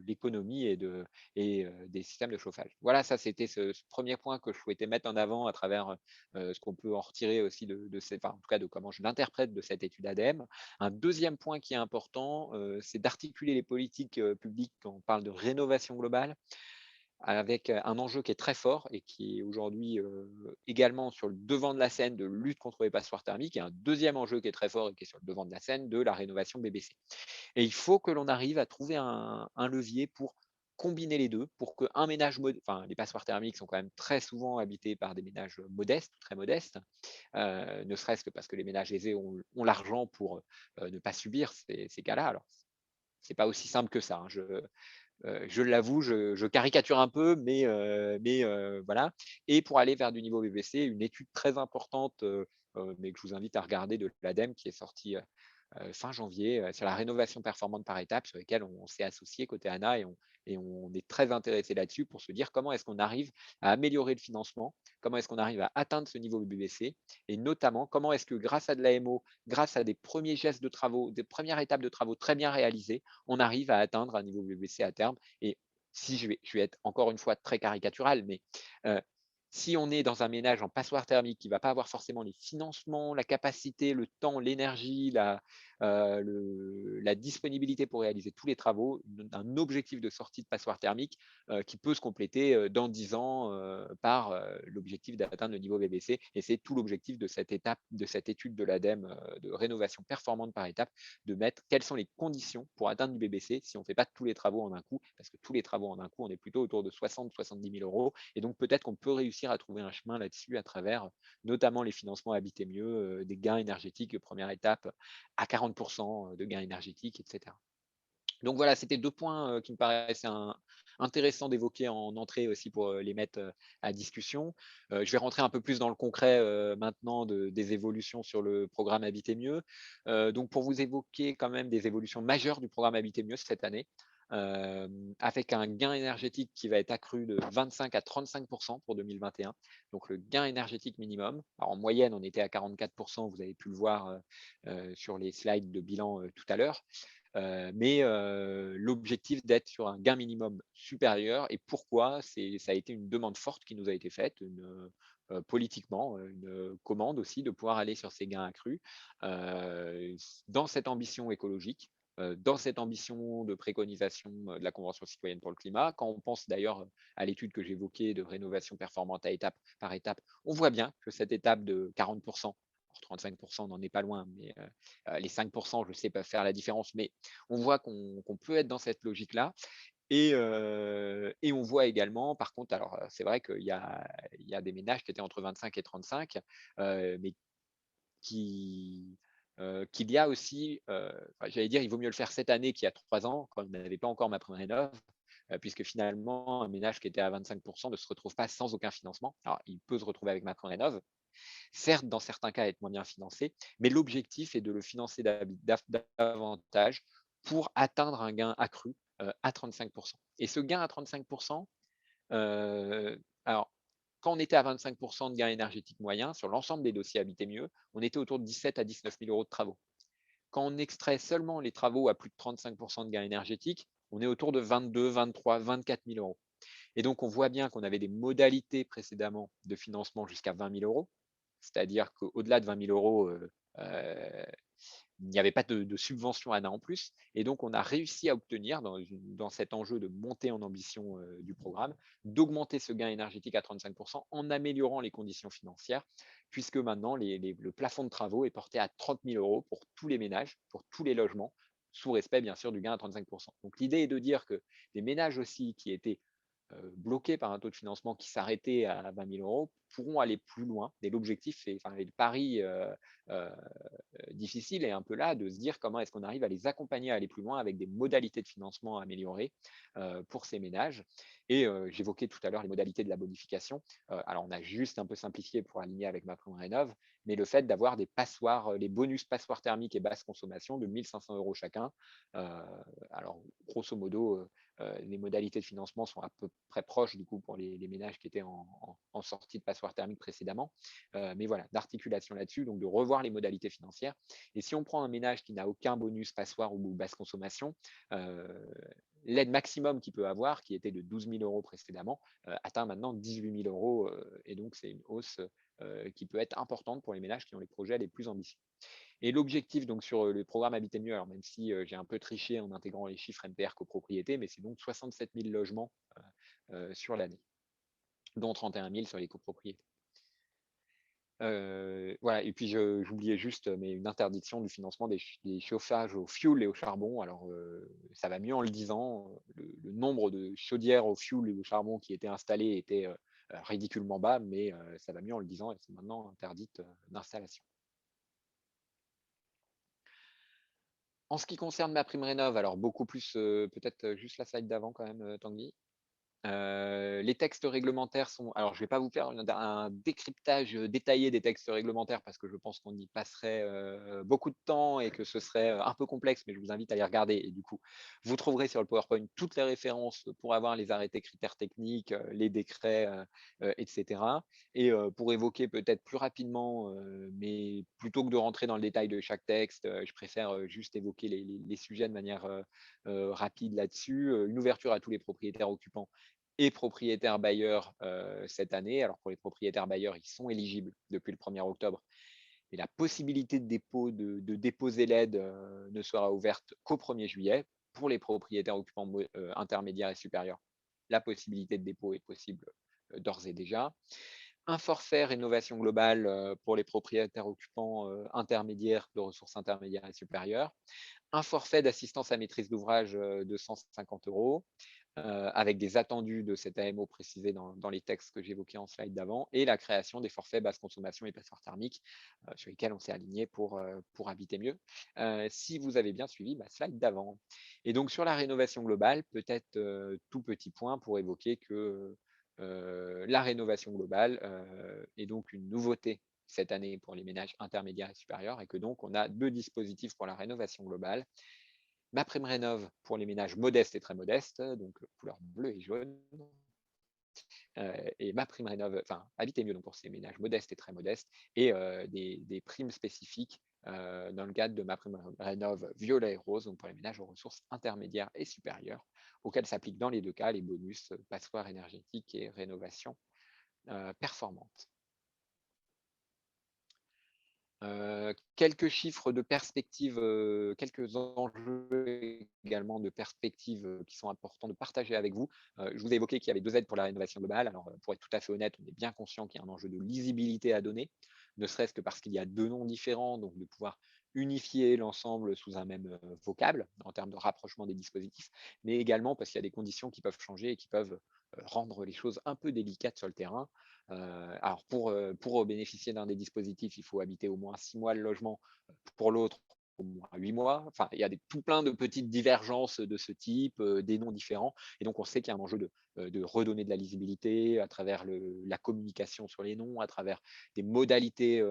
l'économie et des systèmes de chauffage. Voilà, ça c'était ce 1er point que je souhaitais mettre en avant à travers, ce qu'on peut en retirer aussi de ces enfin, en tout cas de comment je l'interprète de cette étude ADEME. Un deuxième point qui est important, c'est d'articuler les politiques, publiques quand on parle de rénovation globale, avec, un enjeu qui est très fort et qui est aujourd'hui, également sur le devant de la scène de lutte contre les passoires thermiques et un deuxième enjeu qui est très fort et qui est sur le devant de la scène de la rénovation BBC. Et il faut que l'on arrive à trouver un levier pour combiner les 2, pour qu'un ménage enfin les passoires thermiques sont quand même très souvent habités par des ménages modestes, très modestes, ne serait-ce que parce que les ménages aisés ont l'argent pour, ne pas subir ces cas-là. Alors, c'est pas aussi simple que ça, hein. Je l'avoue, je caricature un peu, mais voilà. Et pour aller vers du niveau BBC, une étude très importante, mais que je vous invite à regarder de l'ADEME qui est sortie, fin janvier, sur la rénovation performante par étapes, sur lesquelles on s'est associé côté ANA et on est très intéressé là-dessus pour se dire comment est-ce qu'on arrive à améliorer le financement, comment est-ce qu'on arrive à atteindre ce niveau BBC et notamment comment est-ce que grâce à de l'AMO, grâce à des premiers gestes de travaux, des premières étapes de travaux très bien réalisées, on arrive à atteindre un niveau BBC à terme. Et si je vais être encore une fois très caricatural, mais euh, si on est dans un ménage en passoire thermique qui ne va pas avoir forcément les financements, la capacité, le temps, l'énergie, la disponibilité pour réaliser tous les travaux, un objectif de sortie de passoire thermique qui peut se compléter dans 10 ans par l'objectif d'atteindre le niveau BBC. Et c'est tout l'objectif de cette étape, de cette étude de l'ADEME de rénovation performante par étape, de mettre quelles sont les conditions pour atteindre du BBC si on ne fait pas tous les travaux en un coup, parce que tous les travaux en un coup, on est plutôt autour de 60-70 000 euros. Et donc peut-être qu'on peut réussir à trouver un chemin là-dessus à travers notamment les financements Habiter mieux, des gains énergétiques, première étape, à 40% de gains énergétiques, etc. Donc voilà, c'était 2 points qui me paraissaient intéressants d'évoquer en entrée aussi pour les mettre à discussion. Je vais rentrer un peu plus dans le concret maintenant des évolutions sur le programme Habiter mieux. Donc pour vous évoquer quand même des évolutions majeures du programme Habiter mieux cette année, avec un gain énergétique qui va être accru de 25 à 35% pour 2021. Donc le gain énergétique minimum. Alors en moyenne, on était à 44%, vous avez pu le voir sur les slides de bilan tout à l'heure. Mais l'objectif d'être sur un gain minimum supérieur. Et pourquoi? Ça a été une demande forte qui nous a été faite, politiquement, une commande aussi de pouvoir aller sur ces gains accrus dans cette ambition écologique, dans cette ambition de préconisation de la Convention citoyenne pour le climat. Quand on pense d'ailleurs à l'étude que j'évoquais de rénovation performante par étape, on voit bien que cette étape de 40%, 35%, on n'en est pas loin, mais les 5%, je sais, peuvent faire la différence, mais on voit qu'on peut être dans cette logique-là. Et on voit également, par contre, alors c'est vrai qu'il y a des ménages qui étaient entre 25 et 35, mais qu'il y a aussi, enfin, j'allais dire, il vaut mieux le faire cette année qu'il y a 3 ans, quand on n'avait pas encore MaPrimeRénov', puisque finalement, un ménage qui était à 25% ne se retrouve pas sans aucun financement. Alors, il peut se retrouver avec MaPrimeRénov', certes, dans certains cas, être moins bien financé, mais l'objectif est de le financer davantage pour atteindre un gain accru à 35%. Et ce gain à 35%, alors, quand on était à 25% de gain énergétique moyen, sur l'ensemble des dossiers Habiter mieux, on était autour de 17 à 19 000 euros de travaux. Quand on extrait seulement les travaux à plus de 35% de gain énergétique, on est autour de 22, 23, 24 000 euros. Et donc, on voit bien qu'on avait des modalités précédemment de financement jusqu'à 20 000 euros. C'est-à-dire qu'au-delà de 20 000 euros, il n'y avait pas de subvention ANA en plus. Et donc, on a réussi à obtenir, dans cet enjeu de montée en ambition du programme, d'augmenter ce gain énergétique à 35% en améliorant les conditions financières, puisque maintenant, le plafond de travaux est porté à 30 000 euros pour tous les ménages, pour tous les logements, sous respect bien sûr du gain à 35%. Donc l'idée est de dire que les ménages aussi qui étaient bloqués par un taux de financement qui s'arrêtait à 20 000 euros pourront aller plus loin. Et l'objectif, et le pari difficile est un peu là de se dire comment est-ce qu'on arrive à les accompagner à aller plus loin avec des modalités de financement améliorées pour ces ménages. Et j'évoquais tout à l'heure les modalités de la bonification. Alors on a juste un peu simplifié pour aligner avec MaPrimeRénov', mais le fait d'avoir des passoires, les bonus passoires thermiques et basse consommation de 1 500 euros chacun. Alors grosso modo, les modalités de financement sont à peu près proches du coup pour les ménages qui étaient en sortie de passoire thermique précédemment. Mais voilà, d'articulation là-dessus, donc de revoir les modalités financières. Et si on prend un ménage qui n'a aucun bonus passoire ou basse consommation, l'aide maximum qu'il peut avoir, qui était de 12 000 euros précédemment, atteint maintenant 18 000 euros. Et donc, c'est une hausse qui peut être importante pour les ménages qui ont les projets les plus ambitieux. Et l'objectif donc sur le programme Habiter mieux, alors même si j'ai un peu triché en intégrant les chiffres MPR copropriété, mais c'est donc 67 000 logements sur l'année, dont 31 000 sur les copropriétés. Voilà, et puis j'oubliais juste, mais une interdiction du financement des chauffages au fioul et au charbon. Alors, ça va mieux en le disant. Le nombre de chaudières au fioul et au charbon qui étaient installées était ridiculement bas, mais ça va mieux en le disant et c'est maintenant interdite d'installation. En ce qui concerne MaPrimeRénov', alors beaucoup plus, peut-être juste la slide d'avant quand même, Tanguy. Les textes réglementaires sont. Alors, je ne vais pas vous faire un décryptage détaillé des textes réglementaires parce que je pense qu'on y passerait beaucoup de temps et que ce serait un peu complexe, mais je vous invite à les regarder. Et du coup, vous trouverez sur le PowerPoint toutes les références pour avoir les arrêtés critères techniques, les décrets, etc. Et pour évoquer peut-être plus rapidement, mais plutôt que de rentrer dans le détail de chaque texte, je préfère juste évoquer les sujets de manière rapide là-dessus. Une ouverture à tous les propriétaires occupants et propriétaires bailleurs cette année. Alors pour les propriétaires bailleurs, ils sont éligibles depuis le 1er octobre. Et la possibilité de déposer l'aide ne sera ouverte qu'au 1er juillet. Pour les propriétaires occupants intermédiaires et supérieurs, la possibilité de dépôt est possible d'ores et déjà. Un forfait rénovation globale pour les propriétaires occupants intermédiaires de ressources intermédiaires et supérieures. Un forfait d'assistance à maîtrise d'ouvrage de 150 euros. Avec des attendus de cet AMO précisés dans les textes que j'évoquais en slide d'avant, et la création des forfaits basse consommation et passoires thermiques sur lesquels on s'est aligné pour habiter mieux, si vous avez bien suivi ma slide d'avant. Et donc sur la rénovation globale, peut-être tout petit point pour évoquer que la rénovation globale est donc une nouveauté cette année pour les ménages intermédiaires et supérieurs, et que donc on a 2 dispositifs pour la rénovation globale. MaPrimeRénov' pour les ménages modestes et très modestes, donc couleur bleue et jaune. Et MaPrimeRénov', enfin Habiter mieux donc pour ces ménages modestes et très modestes, et des primes spécifiques dans le cadre de MaPrimeRénov' violet et rose, donc pour les ménages aux ressources intermédiaires et supérieures, auxquels s'appliquent dans les 2 cas les bonus passoire énergétique et rénovation performante. Quelques chiffres de perspective, quelques enjeux également de perspective qui sont importants de partager avec vous. Je vous ai évoqué qu'il y avait 2 aides pour la rénovation globale. Alors, pour être tout à fait honnête, on est bien conscient qu'il y a un enjeu de lisibilité à donner, ne serait-ce que parce qu'il y a 2 noms différents, donc de pouvoir unifier l'ensemble sous un même vocable en termes de rapprochement des dispositifs, mais également parce qu'il y a des conditions qui peuvent changer et qui peuvent rendre les choses un peu délicates sur le terrain. Alors pour bénéficier d'un des dispositifs, il faut habiter au moins 6 mois le logement, pour l'autre au moins 8 mois. Enfin, il y a tout plein de petites divergences de ce type, des noms différents. Et donc on sait qu'il y a un enjeu de redonner de la lisibilité à travers la communication sur les noms, à travers des modalités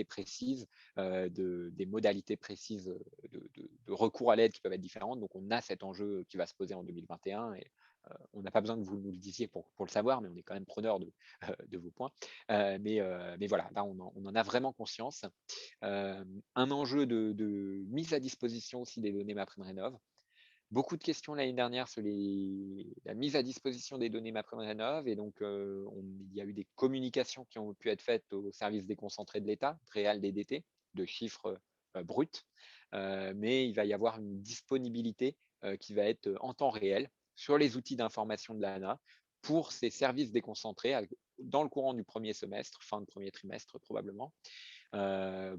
précises, des modalités précises de recours à l'aide qui peuvent être différentes. Donc on a cet enjeu qui va se poser en 2021 et on n'a pas besoin que vous nous le disiez pour le savoir, mais on est quand même preneur de vos points. Mais voilà, là, on en a vraiment conscience. Un enjeu de mise à disposition aussi des données MaPrimeRénov'. Beaucoup de questions l'année dernière sur la mise à disposition des données MaPrimeRénov'. Et donc, il y a eu des communications qui ont pu être faites au service déconcentré de l'État, Réal DDT, de chiffres bruts. Mais il va y avoir une disponibilité qui va être en temps réel sur les outils d'information de l'ANA pour ces services déconcentrés dans le courant du premier semestre, fin de premier trimestre probablement,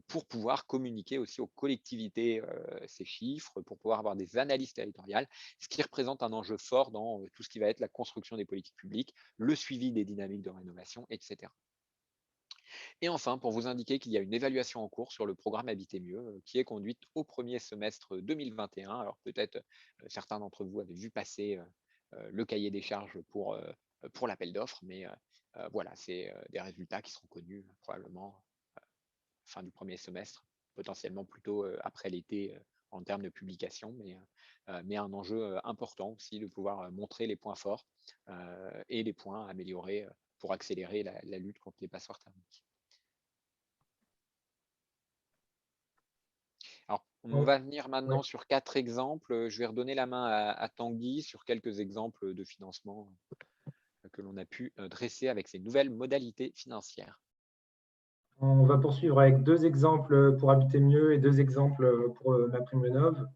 pour pouvoir communiquer aussi aux collectivités ces chiffres, pour pouvoir avoir des analyses territoriales, ce qui représente un enjeu fort dans tout ce qui va être la construction des politiques publiques, le suivi des dynamiques de rénovation, etc. Et enfin, pour vous indiquer qu'il y a une évaluation en cours sur le programme Habiter mieux, qui est conduite au premier semestre 2021. Alors peut-être certains d'entre vous avaient vu passer le cahier des charges pour l'appel d'offres, mais voilà, c'est des résultats qui seront connus probablement fin du premier semestre, potentiellement plutôt après l'été en termes de publication, mais un enjeu important aussi de pouvoir montrer les points forts et les points à améliorer pour accélérer la lutte contre les passoires thermiques. Alors, on va venir maintenant sur 4 exemples. Je vais redonner la main à Tanguy sur quelques exemples de financement que l'on a pu dresser avec ces nouvelles modalités financières. On va poursuivre avec 2 exemples pour Habiter mieux et 2 exemples pour MaPrimeRénov'.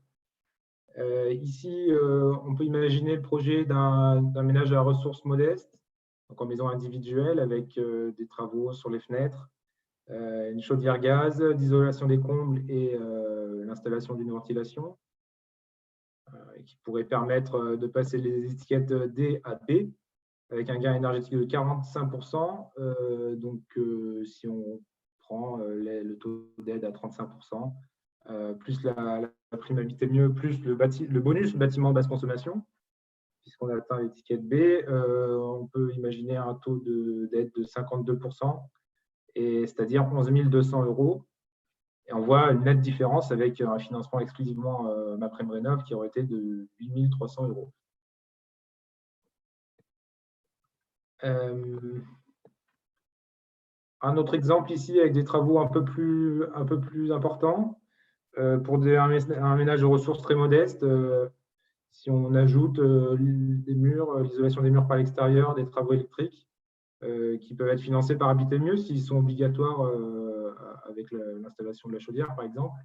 Ici, on peut imaginer le projet d'un ménage à ressources modestes, donc en maison individuelle avec des travaux sur les fenêtres, une chaudière gaz, d'isolation des combles et l'installation d'une ventilation, qui pourrait permettre de passer les étiquettes D à B avec un gain énergétique de 45%. Donc, si on prend le taux d'aide à 35%, plus la prime Habiter mieux, plus le bonus bonus basse consommation, puisqu'on a atteint l'étiquette B, on peut imaginer un taux d'aide de 52%, c'est-à-dire 11 200 €. Et on voit une nette différence avec un financement exclusivement MaPrimeRénov' qui aurait été de 8 300 €. Un autre exemple ici avec des travaux un peu plus importants pour un ménage de ressources très modestes. Si on ajoute des murs, l'isolation des murs par l'extérieur, des travaux électriques qui peuvent être financés par Habiter mieux s'ils sont obligatoires avec l'installation de la chaudière, par exemple,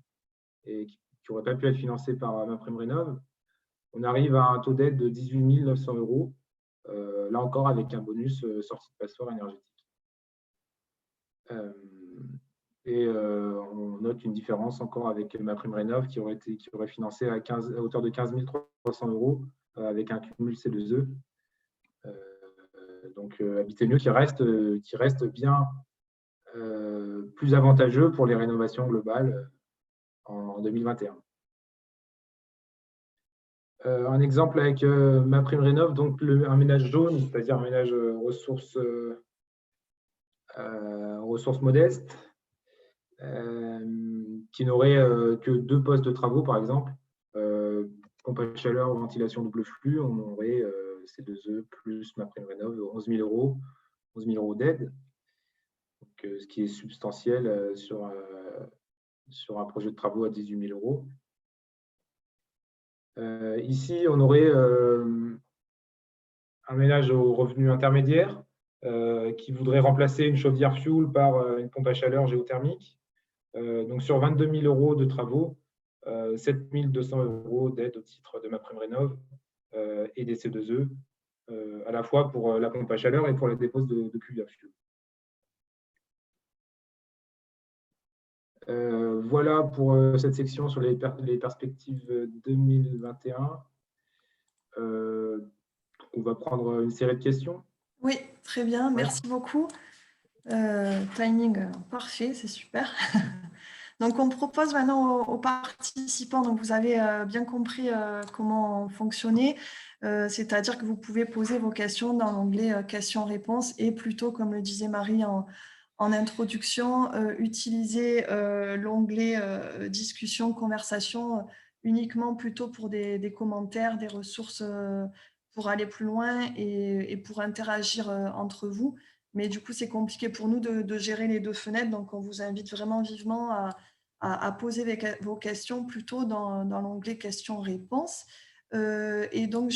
et qui n'auraient pas pu être financés par MaPrimeRénov', on arrive à un taux d'aide de 18 900 €, là encore avec un bonus sortie de passoire énergétique. Et on note une différence encore avec MaPrimeRénov' qui aurait financé à hauteur de 15 300 € avec un cumul C2E. Donc Habiter mieux qui reste bien plus avantageux pour les rénovations globales en 2021. Un exemple avec MaPrimeRénov', donc un ménage jaune, c'est-à-dire un ménage ressources modestes, qui n'aurait que 2 postes de travaux, par exemple, pompe à chaleur, ventilation double flux, on aurait C2E plus MaPrimeRénov' 11 000 € d'aide, ce qui est substantiel sur un projet de travaux à 18 000 €. Ici, on aurait un ménage au revenu intermédiaire qui voudrait remplacer une chaudière fuel par une pompe à chaleur géothermique. Donc, sur 22 000 € de travaux, 7 200 € d'aide au titre de MaPrimeRénov' et des C2E, à la fois pour la pompe à chaleur et pour la dépose de cuve à fuel. Voilà pour cette section sur les perspectives 2021. On va prendre une série de questions. Oui, très bien, merci beaucoup. Timing parfait, c'est super. Donc, on propose maintenant aux participants, donc vous avez bien compris comment fonctionner, c'est-à-dire que vous pouvez poser vos questions dans l'onglet questions-réponses et plutôt, comme le disait Marie en introduction, utiliser l'onglet discussion, conversation uniquement plutôt pour des commentaires, des ressources pour aller plus loin et pour interagir entre vous. Mais du coup, c'est compliqué pour nous de gérer les 2 fenêtres, donc on vous invite vraiment vivement à poser vos questions plutôt dans l'onglet questions-réponses. Et donc,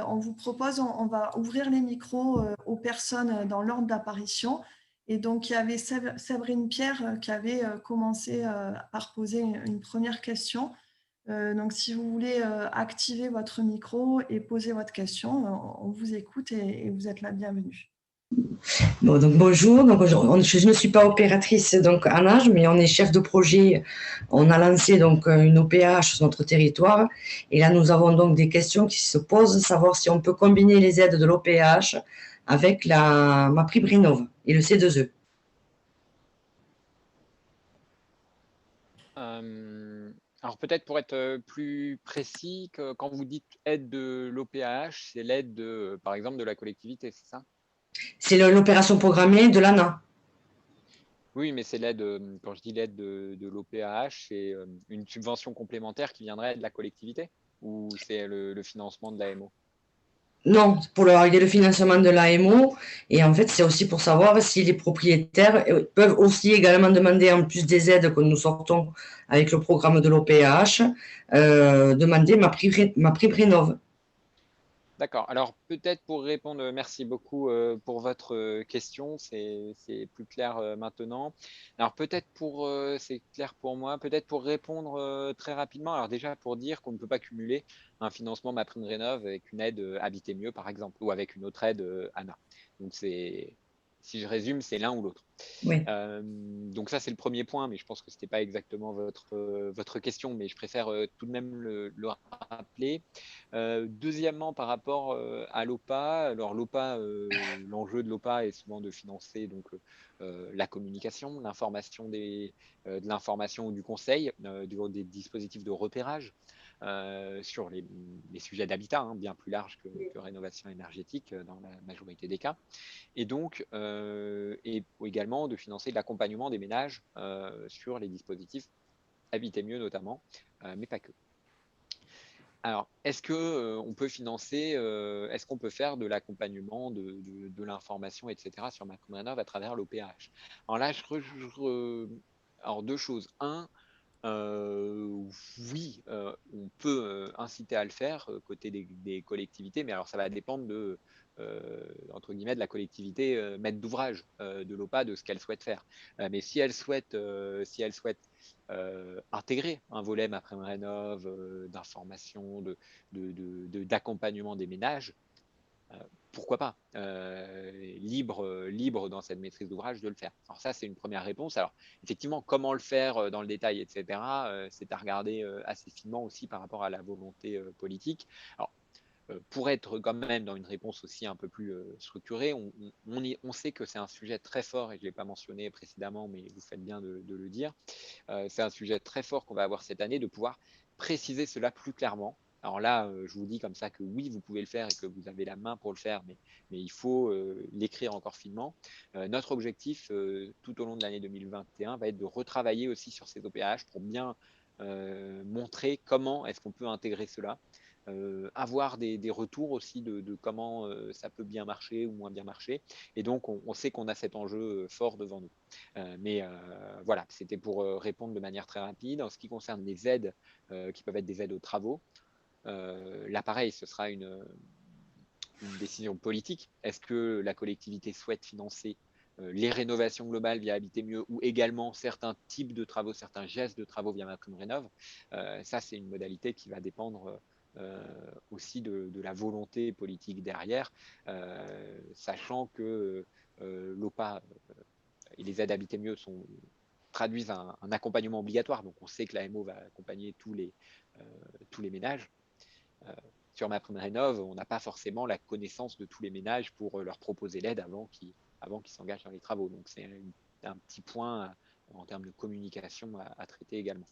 on vous propose, on va ouvrir les micros aux personnes dans l'ordre d'apparition. Et donc, il y avait Séverine Pierre qui avait commencé par poser une première question. Donc, si vous voulez activer votre micro et poser votre question, on vous écoute et vous êtes la bienvenue. Bon, donc bonjour. Donc, je ne suis pas opératrice donc en âge, mais on est chef de projet. On a lancé donc une OPH sur notre territoire. Et là, nous avons donc des questions qui se posent, savoir si on peut combiner les aides de l'OPH avec ma prime Rénov et le C2E. Alors peut-être pour être plus précis, quand vous dites aide de l'OPH, c'est l'aide par exemple, de la collectivité, c'est ça? C'est l'opération programmée de l'ANA. Oui, mais c'est l'aide, quand je dis l'aide de l'OPH, c'est une subvention complémentaire qui viendrait de la collectivité ou c'est le financement de l'AMO? Non, pour leur aider le financement de l'AMO. Et en fait, c'est aussi pour savoir si les propriétaires peuvent aussi également demander, en plus des aides que nous sortons avec le programme de l'OPH, demander ma prime Rénov. D'accord. Alors peut-être pour répondre, merci beaucoup pour votre question, c'est plus clair maintenant. Alors peut-être c'est clair pour moi, peut-être pour répondre très rapidement. Alors déjà pour dire qu'on ne peut pas cumuler un financement MaPrimeRénov' avec une aide Habiter Mieux par exemple, ou avec une autre aide ANA. Donc si je résume, c'est l'un ou l'autre. Oui. Donc ça, c'est le premier point, mais je pense que ce n'était pas exactement votre question, mais je préfère tout de même le rappeler. Deuxièmement, par rapport à l'OPA, alors l'OPA, l'enjeu de l'OPA est souvent de financer donc, la communication, l'information de l'information ou du conseil, des dispositifs de repérage sur les sujets d'habitat, hein, bien plus large que rénovation énergétique dans la majorité des cas. Et donc, et également de financer l'accompagnement des ménages sur les dispositifs Habiter Mieux notamment, mais pas que. Alors, est-ce qu'on peut financer, est-ce qu'on peut faire de l'accompagnement, de l'information, etc. sur MaPrimeRénov' à travers l'OPH? Alors là, alors deux choses. Un, oui, on peut inciter à le faire côté des collectivités, mais alors ça va dépendre entre guillemets, de la collectivité maître d'ouvrage de l'OPA, de ce qu'elle souhaite faire. Mais si elle souhaite intégrer un volet MaPrimeRénov' d'information, d'accompagnement des ménages, pourquoi pas, libre dans cette maîtrise d'ouvrage de le faire. Alors ça, c'est une première réponse. Alors effectivement, comment le faire dans le détail, etc., c'est à regarder assez finement aussi par rapport à la volonté politique. Alors, pour être quand même dans une réponse aussi un peu plus structurée, on sait que c'est un sujet très fort, et je ne l'ai pas mentionné précédemment, mais vous faites bien de le dire. C'est un sujet très fort qu'on va avoir cette année, de pouvoir préciser cela plus clairement. Alors là, je vous dis comme ça que oui, vous pouvez le faire et que vous avez la main pour le faire, mais il faut l'écrire encore finement. Notre objectif tout au long de l'année 2021 va être de retravailler aussi sur ces OPH pour bien montrer comment est-ce qu'on peut intégrer cela. Avoir des retours aussi de comment ça peut bien marcher ou moins bien marcher. Et donc, on sait qu'on a cet enjeu fort devant nous. Mais voilà, c'était pour répondre de manière très rapide. En ce qui concerne les aides, qui peuvent être des aides aux travaux, là, pareil, ce sera une décision politique. Est-ce que la collectivité souhaite financer les rénovations globales via Habiter Mieux ou également certains types de travaux, certains gestes de travaux via MaPrimeRénov'? Ça, c'est une modalité qui va dépendre aussi de la volonté politique derrière, sachant que l'OPA et les aides Habiter Mieux traduisent un accompagnement obligatoire. Donc, on sait que l'AMO va accompagner tous les ménages. Sur MaPrimeRénov', on n'a pas forcément la connaissance de tous les ménages pour leur proposer l'aide avant qu'ils s'engagent dans les travaux. Donc, c'est un petit point en termes de communication à traiter également.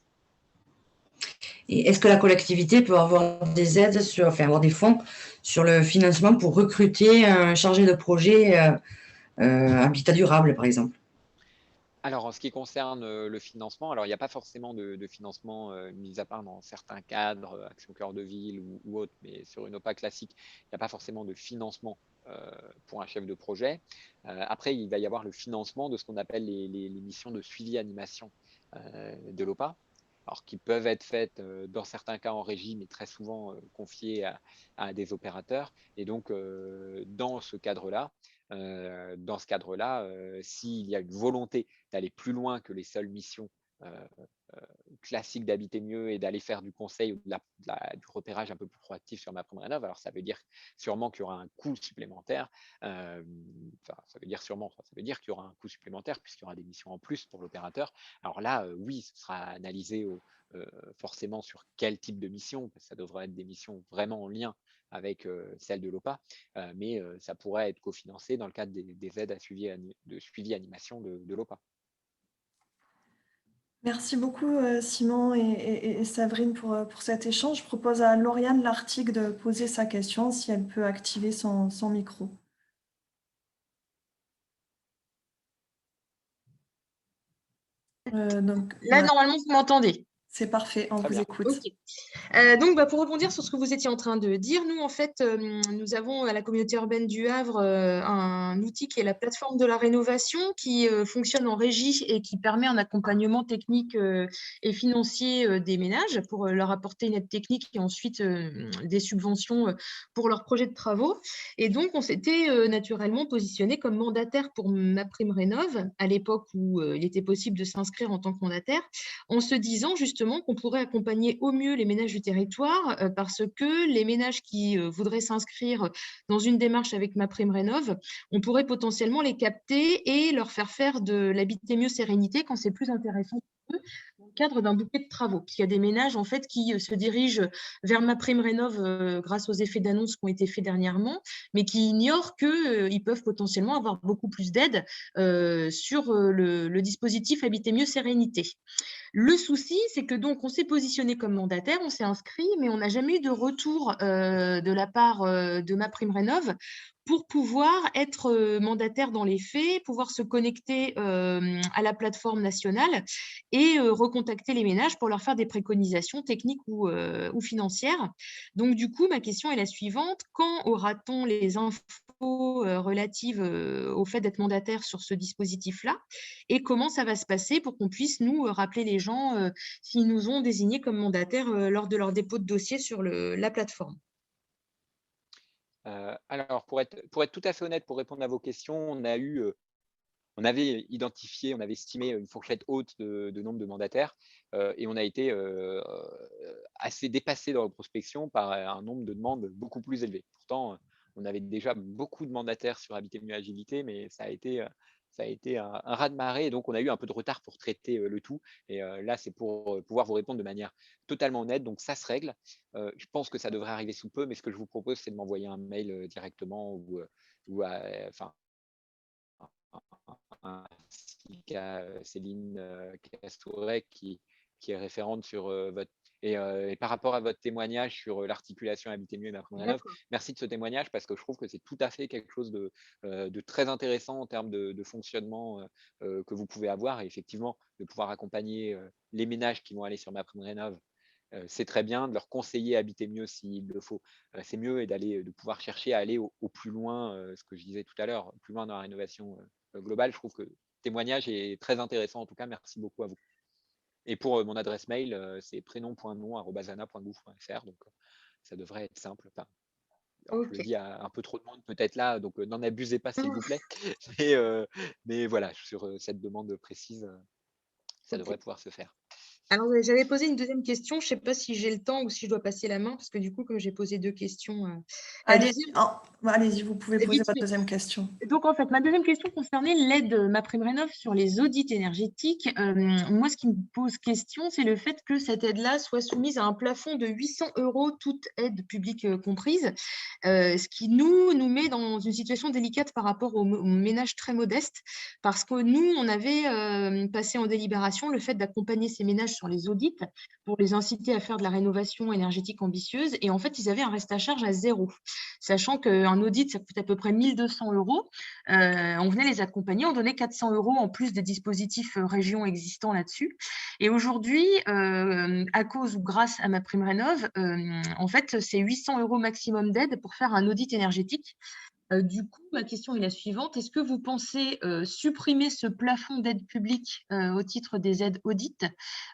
Et est-ce que la collectivité peut avoir des aides, avoir des fonds sur le financement pour recruter un chargé de projet habitat durable, par exemple? Alors, en ce qui concerne le financement, alors il n'y a pas forcément de financement mis à part dans certains cadres, Action Cœur de Ville ou autres, mais sur une OPA classique, il n'y a pas forcément de financement pour un chef de projet. Après, il va y avoir le financement de ce qu'on appelle les missions de suivi animation de l'OPA, alors qui peuvent être faites dans certains cas en régie, mais très souvent confiées à des opérateurs. Et donc, dans ce cadre-là, s'il y a une volonté d'aller plus loin que les seules missions classique d'habiter mieux et d'aller faire du conseil ou du repérage un peu plus proactif sur MaPrimeRénov'. Alors ça veut dire sûrement qu'il y aura un coût supplémentaire. Ça veut dire sûrement, ça veut dire qu'il y aura un coût supplémentaire puisqu'il y aura des missions en plus pour l'opérateur. Alors là, oui, ce sera analysé forcément sur quel type de mission, parce que ça devrait être des missions vraiment en lien avec celle de l'OPA, mais ça pourrait être cofinancé dans le cadre des aides de suivi animation de l'OPA. Merci beaucoup Simon et Séverine pour cet échange. Je propose à Lauriane Lartigue de poser sa question si elle peut activer son micro. Là, normalement, vous m'entendez. C'est parfait, on vous écoute. Okay. Donc, pour rebondir sur ce que vous étiez en train de dire, nous, en fait, nous avons à la communauté urbaine du Havre un outil qui est la plateforme de la rénovation qui fonctionne en régie et qui permet un accompagnement technique et financier des ménages pour leur apporter une aide technique et ensuite des subventions pour leurs projets de travaux. Et donc, on s'était naturellement positionné comme mandataire pour MaPrimeRénov' à l'époque où il était possible de s'inscrire en tant que mandataire, en se disant justement qu'on pourrait accompagner au mieux les ménages du territoire parce que les ménages qui voudraient s'inscrire dans une démarche avec MaPrimeRénov', on pourrait potentiellement les capter et leur faire de l'habiter mieux sérénité quand c'est plus intéressant pour eux dans le cadre d'un bouquet de travaux. Puisqu'il y a des ménages en fait qui se dirigent vers MaPrimeRénov' grâce aux effets d'annonce qui ont été faits dernièrement, mais qui ignorent qu'ils peuvent potentiellement avoir beaucoup plus d'aide sur le dispositif Habiter mieux sérénité. Le souci, c'est que donc on s'est positionné comme mandataire, on s'est inscrit, mais on n'a jamais eu de retour de la part de MaPrimeRénov' pour pouvoir être mandataire dans les faits, pouvoir se connecter à la plateforme nationale et recontacter les ménages pour leur faire des préconisations techniques ou financières. Donc, du coup, ma question est la suivante. Quand aura-t-on les infos relatives au fait d'être mandataire sur ce dispositif-là et comment ça va se passer pour qu'on puisse nous rappeler les gens s'ils nous ont désignés comme mandataires lors de leur dépôt de dossier sur la plateforme? Alors, pour être tout à fait honnête, pour répondre à vos questions, on avait identifié, on avait estimé une fourchette haute de nombre de mandataires et on a été assez dépassé dans la prospection par un nombre de demandes beaucoup plus élevé. Pourtant, on avait déjà beaucoup de mandataires sur Habiter mieux agilité, mais ça a été un raz-de-marée, et donc on a eu un peu de retard pour traiter le tout. Et là, c'est pour pouvoir vous répondre de manière totalement honnête. Donc ça se règle. Je pense que ça devrait arriver sous peu, mais ce que je vous propose, c'est de m'envoyer un mail directement ainsi qu'à Céline Castouret qui est référente sur votre… Et par rapport à votre témoignage sur l'articulation Habiter mieux et MaPrimeRénov', merci de ce témoignage parce que je trouve que c'est tout à fait quelque chose de très intéressant en termes de fonctionnement que vous pouvez avoir. Et effectivement, de pouvoir accompagner les ménages qui vont aller sur MaPrimeRénov', c'est très bien. De leur conseiller Habiter mieux s'il le faut, c'est mieux, et de pouvoir chercher à aller au plus loin, ce que je disais tout à l'heure, plus loin dans la rénovation globale. Je trouve que le témoignage est très intéressant. En tout cas, merci beaucoup à vous. Et pour mon adresse mail, c'est prénom.nom@ana.gouv.fr. Donc, ça devrait être simple. Enfin, je le dis à un peu trop de monde peut-être là, donc n'en abusez pas s'il vous plaît. Mais voilà, sur cette demande précise, ça devrait pouvoir se faire. Alors, j'avais posé une deuxième question. Je ne sais pas si j'ai le temps ou si je dois passer la main, parce que du coup, comme j'ai posé deux questions… Allez-y, vous pouvez poser votre deuxième question. Donc, en fait, ma deuxième question concernait l'aide MaPrimeRénov' sur les audits énergétiques. Moi, ce qui me pose question, c'est le fait que cette aide-là soit soumise à un plafond de 800 €, toute aide publique comprise, ce qui nous met dans une situation délicate par rapport aux ménages très modestes, parce que nous, on avait passé en délibération le fait d'accompagner ces ménages sur les audits pour les inciter à faire de la rénovation énergétique ambitieuse. Et en fait, ils avaient un reste à charge à 0, sachant qu'un audit, ça coûte à peu près 1 200 €. On venait les accompagner, on donnait 400 € en plus des dispositifs régions existants là-dessus. Et aujourd'hui, à cause ou grâce à MaPrimeRénov', en fait, c'est 800 € maximum d'aide pour faire un audit énergétique. Du coup, ma question est la suivante. Est-ce que vous pensez supprimer ce plafond d'aide publique au titre des aides audit,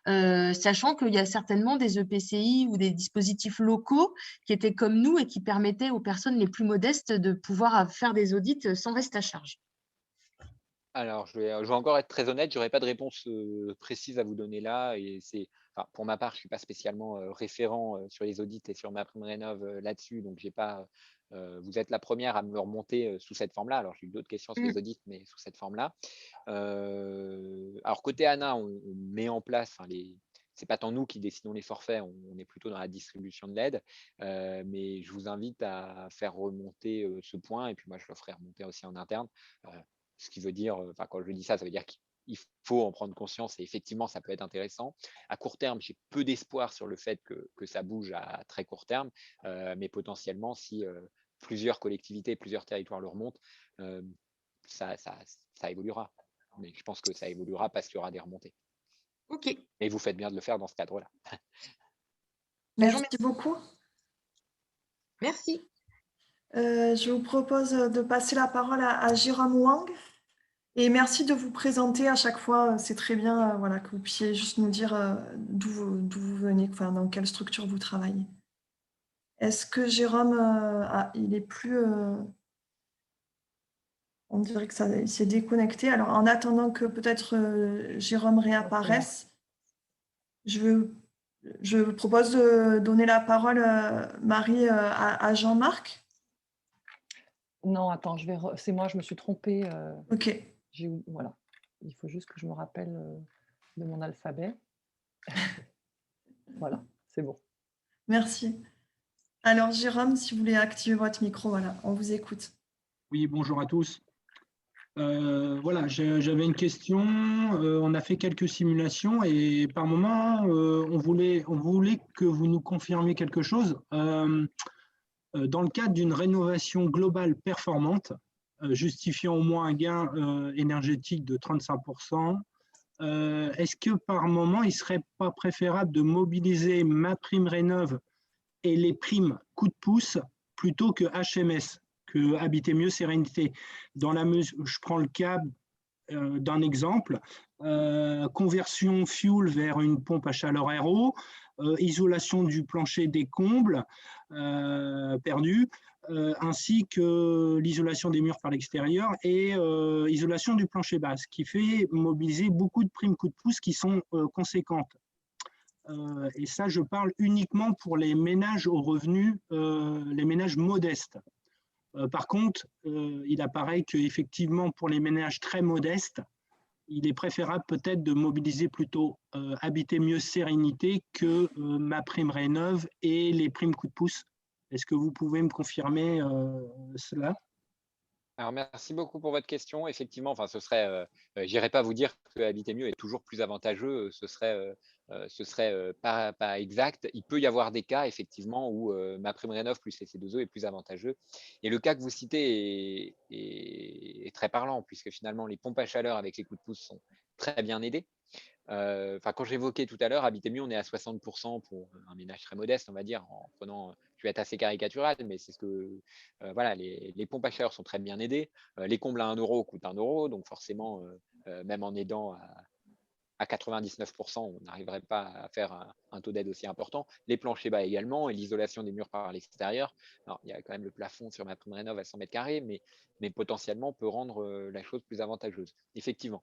sachant qu'il y a certainement des EPCI ou des dispositifs locaux qui étaient comme nous et qui permettaient aux personnes les plus modestes de pouvoir faire des audits sans reste à charge? Alors, je vais encore être très honnête, je n'aurai pas de réponse précise à vous donner là. Et enfin, pour ma part, je ne suis pas spécialement référent sur les audits et sur MaPrimeRénov' là-dessus. Donc, j'ai pas, vous êtes la première à me le remonter sous cette forme-là. Alors, j'ai eu d'autres questions sur les audits, mais sous cette forme-là. Alors, côté ANA, on met en place, c'est pas tant nous qui décidons les forfaits, on est plutôt dans la distribution de l'aide. Mais je vous invite à faire remonter ce point. Et puis, moi, je le ferai remonter aussi en interne. Ce qui veut dire, enfin, quand je dis ça, ça veut dire qu'il faut en prendre conscience et effectivement, ça peut être intéressant. À court terme, j'ai peu d'espoir sur le fait que ça bouge à très court terme, mais potentiellement, si plusieurs collectivités, plusieurs territoires le remontent, ça évoluera. Mais je pense que ça évoluera parce qu'il y aura des remontées. Ok. Et vous faites bien de le faire dans ce cadre-là. Merci beaucoup. Merci. Je vous propose de passer la parole à Jérôme Wang. Et merci de vous présenter à chaque fois. C'est très bien voilà, que vous puissiez juste nous dire d'où vous venez, enfin, dans quelle structure vous travaillez. Est-ce que Jérôme, il est plus... on dirait que il s'est déconnecté. Alors, en attendant que peut-être Jérôme réapparaisse, je vous propose de donner la parole, Marie, à Jean-Marc. Non, attends, c'est moi, je me suis trompée. Ok. Voilà. Il faut juste que je me rappelle de mon alphabet. Voilà, c'est bon. Merci. Alors, Jérôme, si vous voulez activer votre micro, voilà, on vous écoute. Oui, bonjour à tous. Voilà, j'avais une question. On a fait quelques simulations et par moment, on voulait que vous nous confirmiez quelque chose. Dans le cadre d'une rénovation globale performante, justifiant au moins un gain énergétique de 35%, est-ce que par moment, il ne serait pas préférable de mobiliser MaPrimeRénov' et les primes coup de pouce plutôt que HMS, que Habiter Mieux Sérénité? Dans la mesure, je prends le cas d'un exemple, conversion fuel vers une pompe à chaleur RO, isolation du plancher des combles perdus, ainsi que l'isolation des murs par l'extérieur et isolation du plancher bas, ce qui fait mobiliser beaucoup de primes coup de pouce qui sont conséquentes. Et ça, je parle uniquement pour les ménages aux revenus, les ménages modestes. Par contre, il apparaît qu'effectivement, pour les ménages très modestes, il est préférable peut-être de mobiliser plutôt Habiter Mieux Sérénité que MaPrimeRénov' et les primes coup de pouce. Est-ce que vous pouvez me confirmer cela? Alors, merci beaucoup pour votre question. Effectivement, enfin, ce serait, j'irai pas vous dire que Habiter Mieux est toujours plus avantageux. Ce serait pas exact. Il peut y avoir des cas effectivement où MaPrimeRénov' plus les C2E est plus avantageux. Et le cas que vous citez est très parlant puisque finalement les pompes à chaleur avec les coups de pouce sont très bien aidées. Enfin, quand j'évoquais tout à l'heure, Habiter Mieux, on est à 60% pour un ménage très modeste, on va dire, en prenant, je vais être assez caricatural, mais c'est ce que, voilà, les pompes à chaleur sont très bien aidées. Les combles à 1 euro coûtent 1 euro, donc forcément, même en aidant à 99%, on n'arriverait pas à faire un taux d'aide aussi important. Les planchers bas également, et l'isolation des murs par l'extérieur. Alors, il y a quand même le plafond sur MaPrimeRénov' à 100 mètres carrés, mais potentiellement peut rendre la chose plus avantageuse. Effectivement.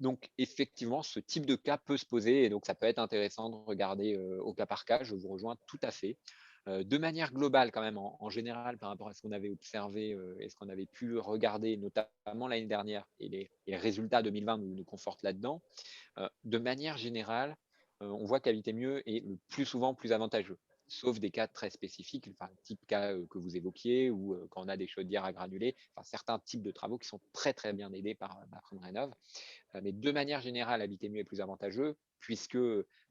Donc, effectivement, ce type de cas peut se poser et donc ça peut être intéressant de regarder au cas par cas. Je vous rejoins tout à fait. De manière globale, quand même, en général, par rapport à ce qu'on avait observé et ce qu'on avait pu regarder, notamment l'année dernière, et les résultats 2020 nous confortent là-dedans, de manière générale, on voit qu'Habiter Mieux est le plus souvent plus avantageux, sauf des cas très spécifiques, enfin, type cas que vous évoquiez, ou quand on a des chaudières à granulés, enfin, certains types de travaux qui sont très très bien aidés par MaPrimeRénov'. Mais de manière générale, Habiter Mieux est plus avantageux, puisque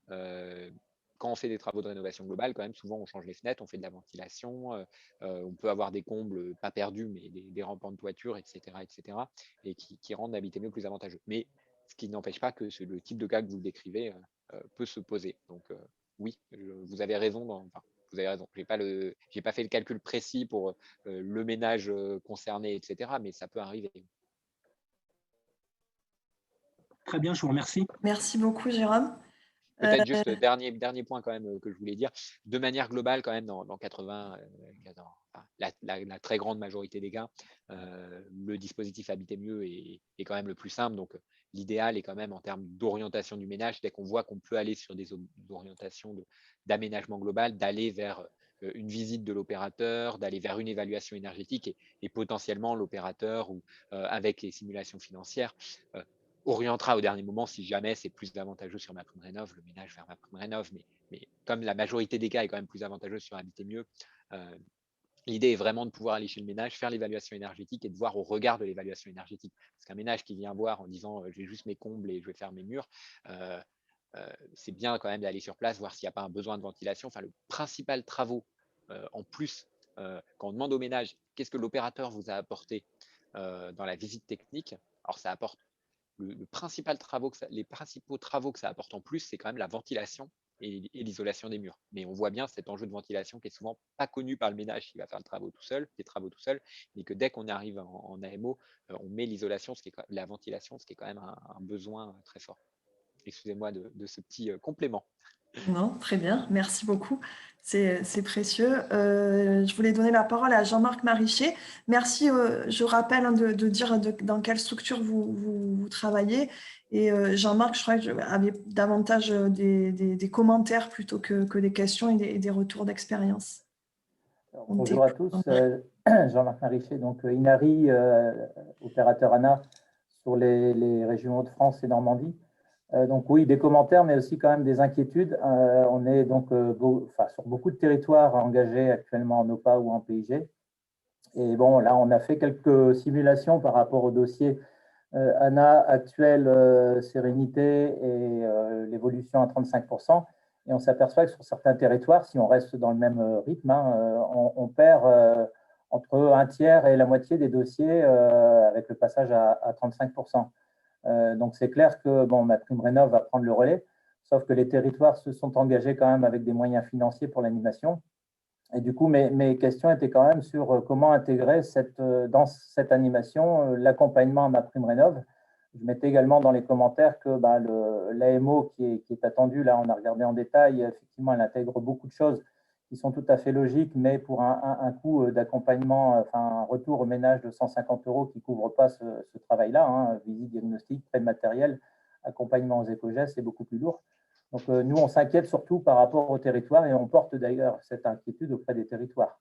quand on fait des travaux de rénovation globale, quand même, souvent on change les fenêtres, on fait de la ventilation, on peut avoir des combles pas perdus, mais des rampants de toiture, etc., et qui rendent Habiter Mieux plus avantageux. Mais ce qui n'empêche pas que le type de cas que vous décrivez peut se poser. Donc oui, vous avez raison. Enfin, vous avez raison. J'ai pas fait le calcul précis pour le ménage concerné, etc., mais ça peut arriver. Très bien, je vous remercie. Merci beaucoup, Jérôme. Peut-être juste dernier point quand même que je voulais dire. De manière globale, quand même, dans la très grande majorité des cas, le dispositif Habiter Mieux est quand même le plus simple. Donc, l'idéal est quand même en termes d'orientation du ménage, dès qu'on voit qu'on peut aller sur des orientations d'aménagement global, d'aller vers une visite de l'opérateur, d'aller vers une évaluation énergétique et potentiellement l'opérateur ou avec les simulations financières orientera au dernier moment, si jamais c'est plus avantageux sur MaPrimeRénov', le ménage vers MaPrimeRénov', mais comme la majorité des cas est quand même plus avantageuse sur Habiter Mieux, l'idée est vraiment de pouvoir aller chez le ménage, faire l'évaluation énergétique et de voir au regard de l'évaluation énergétique. Parce qu'un ménage qui vient voir en disant j'ai juste mes combles et je vais faire mes murs, c'est bien quand même d'aller sur place, voir s'il n'y a pas un besoin de ventilation. Enfin, le principal travaux en plus, quand on demande au ménage qu'est-ce que l'opérateur vous a apporté dans la visite technique, alors ça apporte les principaux travaux que ça apporte en plus, c'est quand même la ventilation et l'isolation des murs. Mais on voit bien cet enjeu de ventilation qui est souvent pas connu par le ménage qui va faire les travaux tout seul, mais que dès qu'on arrive en AMO, on met l'isolation, la ventilation, ce qui est quand même un besoin très fort. Excusez-moi de ce petit complément. Non, très bien, merci beaucoup. C'est précieux. Je voulais donner la parole à Jean-Marc Marichet. Merci, je rappelle hein, de dire dans quelle structure vous travaillez. Et Jean-Marc, je crois que avait davantage des commentaires plutôt que des questions et des retours d'expérience. Bonjour à tous, Jean-Marc Marichet, donc Inari, opérateur ANA sur les régions Hauts-de-France et Normandie. Donc oui, des commentaires, mais aussi quand même des inquiétudes. On est donc sur beaucoup de territoires engagés actuellement en OPA ou en PIG. Et bon, là, on a fait quelques simulations par rapport au dossier ANA actuel, Sérénité et l'évolution à 35%. Et on s'aperçoit que sur certains territoires, si on reste dans le même rythme, on perd entre un tiers et la moitié des dossiers avec le passage à 35%. Donc, c'est clair que MaPrimeRénov' va prendre le relais, sauf que les territoires se sont engagés quand même avec des moyens financiers pour l'animation. Et du coup, mes questions étaient quand même sur comment intégrer dans cette animation l'accompagnement à MaPrimeRénov'. Je mettais également dans les commentaires que l'AMO qui est attendu, là, on a regardé en détail, effectivement, elle intègre beaucoup de choses qui sont tout à fait logiques, mais pour un coût d'accompagnement, un retour au ménage de 150 € qui ne couvre pas ce travail-là, visite diagnostique, prêt de matériel, accompagnement aux éco-gestes, c'est beaucoup plus lourd. Donc, nous, on s'inquiète surtout par rapport au territoire et on porte d'ailleurs cette inquiétude auprès des territoires.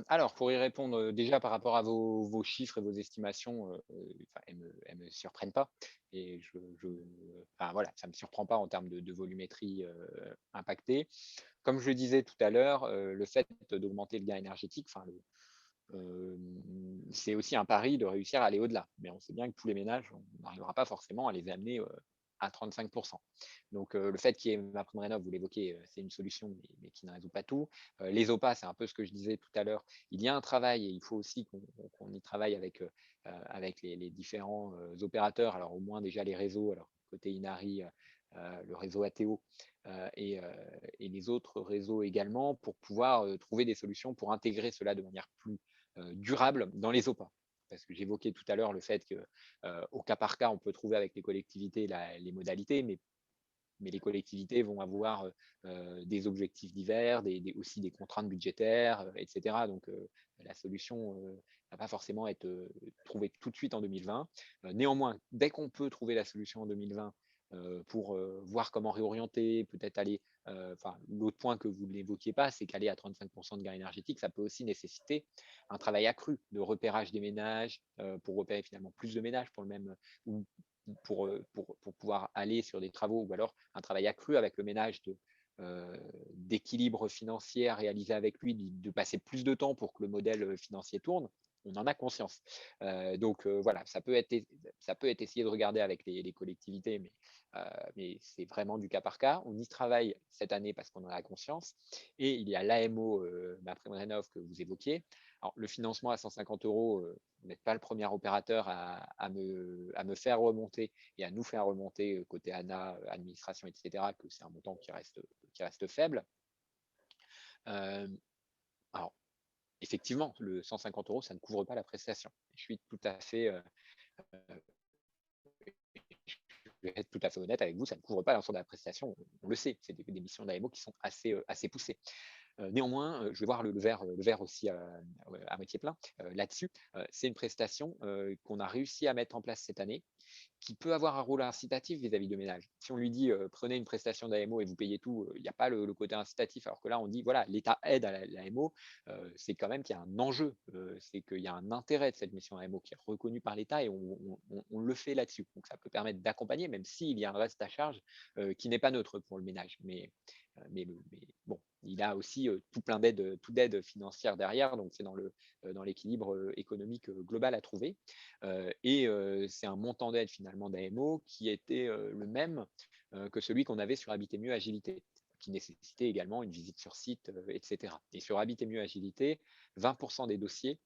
Alors, pour y répondre, déjà par rapport à vos chiffres et vos estimations, elles ne me surprennent pas. Et voilà, ça ne me surprend pas en termes de volumétrie impactée. Comme je le disais tout à l'heure, le fait d'augmenter le gain énergétique, c'est aussi un pari de réussir à aller au-delà. Mais on sait bien que tous les ménages, on n'arrivera pas forcément à les amener à 35%. Donc, le fait qu'il y ait MaPrimeRénov', vous l'évoquez, c'est une solution, mais qui ne résout pas tout. Les OPA, c'est un peu ce que je disais tout à l'heure. Il y a un travail et il faut aussi qu'on y travaille avec les différents opérateurs. Alors, au moins déjà les réseaux, alors côté Inari, le réseau ATO et les autres réseaux également, pour pouvoir trouver des solutions pour intégrer cela de manière plus durable dans les OPA. Parce que j'évoquais tout à l'heure le fait qu'au cas par cas, on peut trouver avec les collectivités les modalités, mais les collectivités vont avoir des objectifs divers, aussi des contraintes budgétaires, etc. Donc, la solution ne va pas forcément être trouvée tout de suite en 2020. Néanmoins, dès qu'on peut trouver la solution en 2020 pour voir comment réorienter, peut-être aller… l'autre point que vous n'évoquiez pas, c'est qu'aller à 35% de gain énergétique, ça peut aussi nécessiter un travail accru de repérage des ménages pour repérer finalement plus de ménages pour le même… Pour pouvoir aller sur des travaux ou alors un travail accru avec le ménage d'équilibre financier à réaliser avec lui, de passer plus de temps pour que le modèle financier tourne, on en a conscience. Donc voilà, ça peut être essayé de regarder avec les collectivités, mais c'est vraiment du cas par cas. On y travaille cette année parce qu'on en a conscience. Et il y a l'AMO MaPrimeRénov' que vous évoquiez. Alors, le financement à 150 €, vous n'êtes pas le premier opérateur à me faire remonter et à nous faire remonter côté ANA, administration, etc., que c'est un montant qui reste faible. Alors, effectivement, le 150 €, ça ne couvre pas la prestation. Je suis tout à fait… je vais être tout à fait honnête avec vous, ça ne couvre pas l'ensemble de la prestation. On le sait, c'est des missions d'AMO qui sont assez poussées. Néanmoins, je vais voir le verre aussi à moitié plein là-dessus. C'est une prestation qu'on a réussi à mettre en place cette année, qui peut avoir un rôle incitatif vis-à-vis de ménages. Si on lui dit prenez une prestation d'AMO et vous payez tout, il n'y a pas le côté incitatif, alors que là on dit voilà, l'État aide à l'AMO, c'est quand même qu'il y a un enjeu, c'est qu'il y a un intérêt de cette mission AMO qui est reconnu par l'État et on le fait là-dessus. Donc ça peut permettre d'accompagner, même s'il y a un reste à charge qui n'est pas neutre pour le ménage. Mais bon, il a aussi tout plein d'aides financières derrière, donc c'est dans l'équilibre économique global à trouver. Et c'est un montant d'aide finalement d'AMO qui était le même que celui qu'on avait sur Habiter Mieux Agilité, qui nécessitait également une visite sur site, etc. Et sur Habiter Mieux Agilité, 20% des dossiers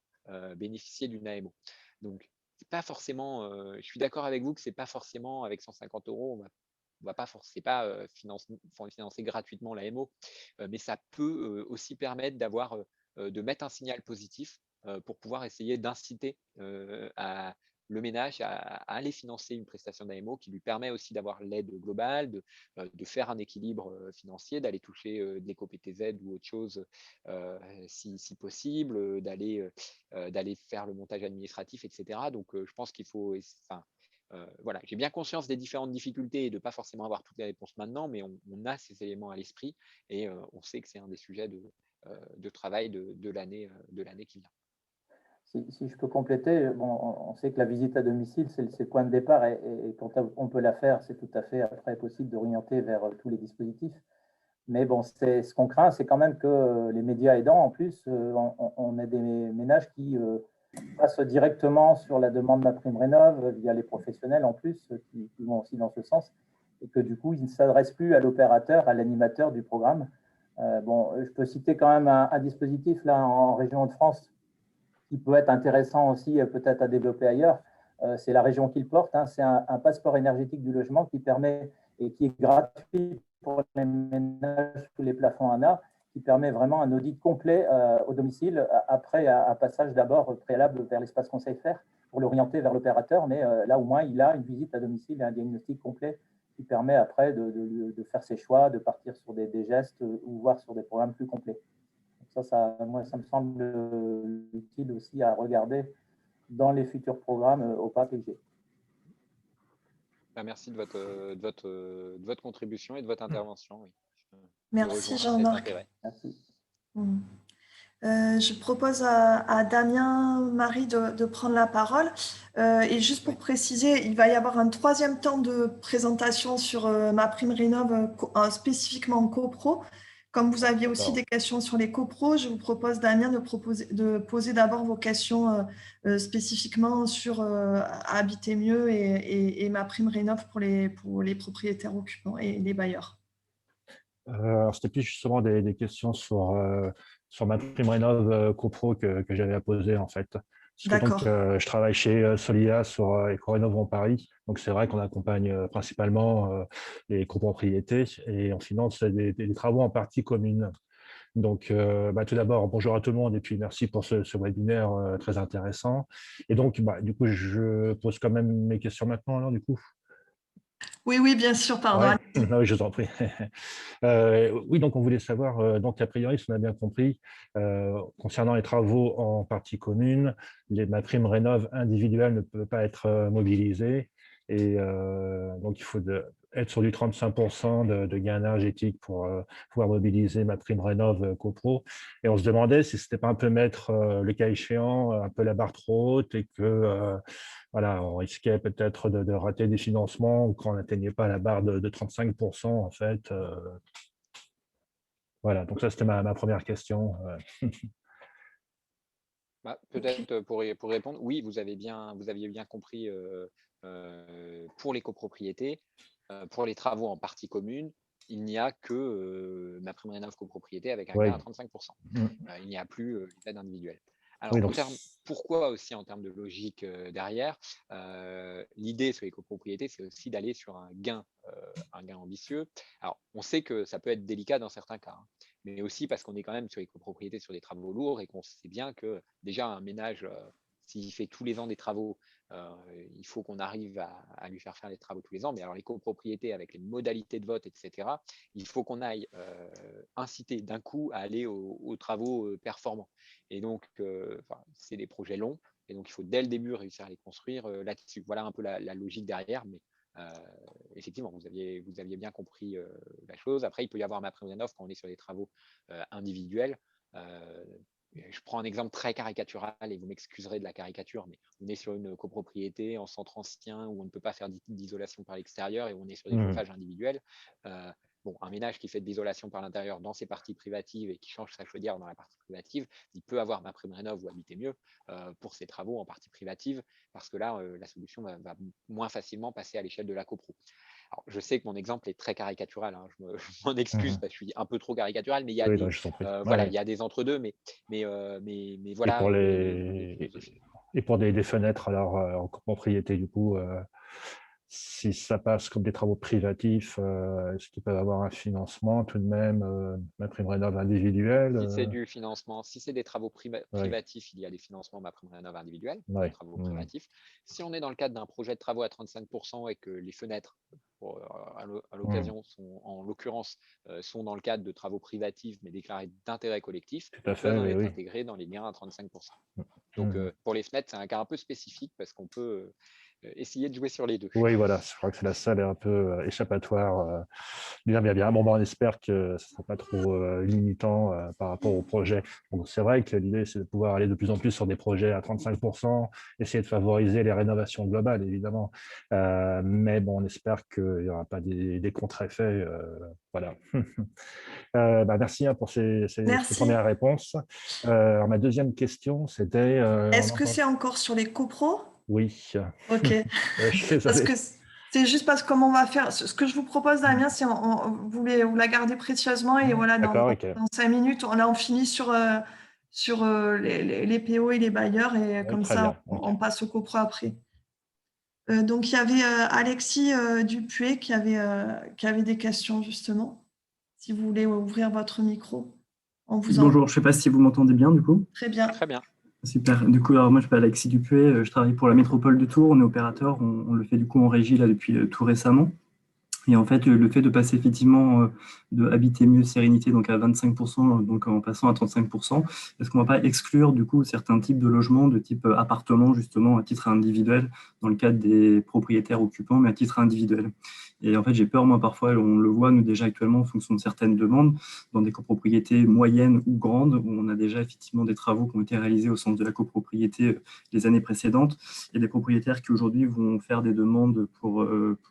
bénéficiaient d'une AMO. Donc, c'est pas forcément, je suis d'accord avec vous que c'est pas forcément avec 150 €, on va pas forcer, pas financer gratuitement l'AMO, mais ça peut aussi permettre de mettre un signal positif pour pouvoir essayer d'inciter le ménage à aller financer une prestation d'AMO qui lui permet aussi d'avoir l'aide globale, de faire un équilibre financier, d'aller toucher de l'éco-PTZ ou autre chose si possible, d'aller faire le montage administratif, etc. Donc, je pense qu'il faut, voilà, j'ai bien conscience des différentes difficultés et de ne pas forcément avoir toutes les réponses maintenant, mais on a ces éléments à l'esprit et on sait que c'est un des sujets de travail de l'année qui vient. Si je peux compléter, bon, on sait que la visite à domicile, c'est le point de départ et quand on peut la faire, c'est tout à fait après possible d'orienter vers tous les dispositifs. Mais bon, ce qu'on craint, c'est quand même que les médias aidants, en plus, on ait des ménages qui passent directement sur la demande MaPrimeRénov' via les professionnels en plus, qui vont aussi dans ce sens, et que du coup, ils ne s'adressent plus à l'opérateur, à l'animateur du programme. Bon, je peux citer quand même un dispositif là en région de France qui peut être intéressant aussi peut-être à développer ailleurs. C'est la région qui le porte. Hein. C'est un passeport énergétique du logement qui permet et qui est gratuit pour les ménages sous les plafonds ANA, qui permet vraiment un audit complet au domicile après un passage d'abord préalable vers l'espace conseil faire pour l'orienter vers l'opérateur, mais là au moins il a une visite à domicile et un diagnostic complet qui permet après de faire ses choix, de partir sur des gestes ou voir sur des programmes plus complets. Moi, ça me semble utile aussi à regarder dans les futurs programmes OPAP et G. Merci de votre contribution et de votre intervention. Oui. Merci Jean-Marc. Merci. Je propose à Damien Marie de prendre la parole. Et juste pour préciser, il va y avoir un troisième temps de présentation sur MaPrimeRénov' spécifiquement copro. Comme vous aviez aussi des questions sur les copros, je vous propose, Damien, de poser d'abord vos questions spécifiquement sur Habiter Mieux et MaPrimeRénov' pour les propriétaires occupants et les bailleurs. C'était plus justement des questions sur MaPrimeRénov' copro que j'avais à poser en fait. Parce que donc, je travaille chez Solida sur Ecorénov en Paris. Donc, c'est vrai qu'on accompagne principalement les copropriétés et on finance des travaux en partie commune. Donc, tout d'abord, bonjour à tout le monde et puis merci pour ce webinaire très intéressant. Et donc, du coup, je pose quand même mes questions maintenant, alors, du coup. Oui, bien sûr, pardon. Ouais. Non, je vous en prie. Oui, donc on voulait savoir, donc a priori, si on a bien compris, concernant les travaux en partie commune, MaPrimeRénov' individuelle ne peut pas être mobilisée et donc il faut être sur du 35% de gain énergétique pour pouvoir mobiliser MaPrimeRénov' copro. Et on se demandait si ce n'était pas un peu mettre, le cas échéant, un peu la barre trop haute et que voilà, on risquait peut-être de rater des financements ou qu'on n'atteignait pas la barre de 35% en fait. Voilà, donc ça c'était ma première question. Peut-être pour répondre, oui, vous aviez bien compris pour les copropriétés, pour les travaux en partie commune, il n'y a que MaPrimeRénov' copropriété avec un gain à 35%. Il n'y a plus l'aide individuelle. Alors, pourquoi aussi en termes de logique derrière, l'idée sur les copropriétés, c'est aussi d'aller sur un gain ambitieux. Alors, on sait que ça peut être délicat dans certains cas, hein, mais aussi parce qu'on est quand même sur les copropriétés sur des travaux lourds et qu'on sait bien que déjà un ménage, s'il fait tous les ans des travaux, il faut qu'on arrive à lui faire faire les travaux tous les ans. Mais alors les copropriétés avec les modalités de vote, etc., il faut qu'on aille inciter d'un coup à aller aux travaux performants. Et donc, c'est des projets longs. Et donc, il faut dès le début réussir à les construire là-dessus. Voilà un peu la logique derrière. Mais effectivement, vous aviez bien compris la chose. Après, il peut y avoir MaPrimeRénov' quand on est sur des travaux individuels. Je prends un exemple très caricatural et vous m'excuserez de la caricature, mais on est sur une copropriété en centre ancien où on ne peut pas faire d'isolation par l'extérieur et où on est sur des chauffages individuels. Bon, un ménage qui fait de l'isolation par l'intérieur dans ses parties privatives et qui change sa chaudière dans la partie privative, il peut avoir MaPrimeRénov' ou Habiter Mieux pour ses travaux en partie privative, parce que là, la solution va moins facilement passer à l'échelle de la copro. Alors, je sais que mon exemple est très caricatural, hein, je m'en excuse parce que je suis un peu trop caricatural, mais il y a voilà, il y a des entre-deux, mais voilà. Et pour des fenêtres alors en copropriété, du coup, si ça passe comme des travaux privatifs, est-ce qu'ils peuvent avoir un financement tout de même, MaPrimeRénov' individuel Si c'est du financement, si c'est des travaux privatifs, il y a des financements MaPrimeRénov' individuels, des travaux privatifs. Si on est dans le cadre d'un projet de travaux à 35% et que les fenêtres, à l'occasion, en l'occurrence, sont dans le cadre de travaux privatifs mais déclarés d'intérêt collectif, ils peuvent être intégrés dans les liens à 35%. Donc, pour les fenêtres, c'est un cas un peu spécifique parce qu'on peut essayer de jouer sur les deux. Oui, voilà, je crois que la salle est un peu échappatoire. Bien. Bon, on espère que ce ne sera pas trop limitant par rapport au projet. Donc, c'est vrai que l'idée, c'est de pouvoir aller de plus en plus sur des projets à 35%, essayer de favoriser les rénovations globales, évidemment. Mais bon, on espère qu'il n'y aura pas des contre-effets. Voilà. Merci pour ces premières réponses. Alors, ma deuxième question, c'était… Est-ce que c'est encore sur les copros? Oui. Ok. Parce que c'est juste parce que comme on va faire, ce que je vous propose, Damien, c'est vous la gardez précieusement et voilà, dans 5 minutes, on finit sur les PO et les bailleurs et comme ça, on passe au copro après. Donc, il y avait Alexis Dupuis qui avait des questions, justement. Si vous voulez ouvrir votre micro. Bonjour, je ne sais pas si vous m'entendez bien, du coup. Très bien. Très bien. Super. Du coup, alors moi, je m'appelle Alexis Dupuis, je travaille pour la métropole de Tours, on est opérateur, on le fait du coup en régie là depuis tout récemment. Et en fait, le fait de passer effectivement de Habiter Mieux Sérénité donc à 25%, donc en passant à 35%, est-ce qu'on ne va pas exclure du coup certains types de logements de type appartement justement à titre individuel dans le cadre des propriétaires occupants, mais à titre individuel? Et en fait, j'ai peur, moi, parfois, on le voit, nous, déjà actuellement, en fonction de certaines demandes, dans des copropriétés moyennes ou grandes, où on a déjà effectivement des travaux qui ont été réalisés au sens de la copropriété les années précédentes, et des propriétaires qui aujourd'hui vont faire des demandes pour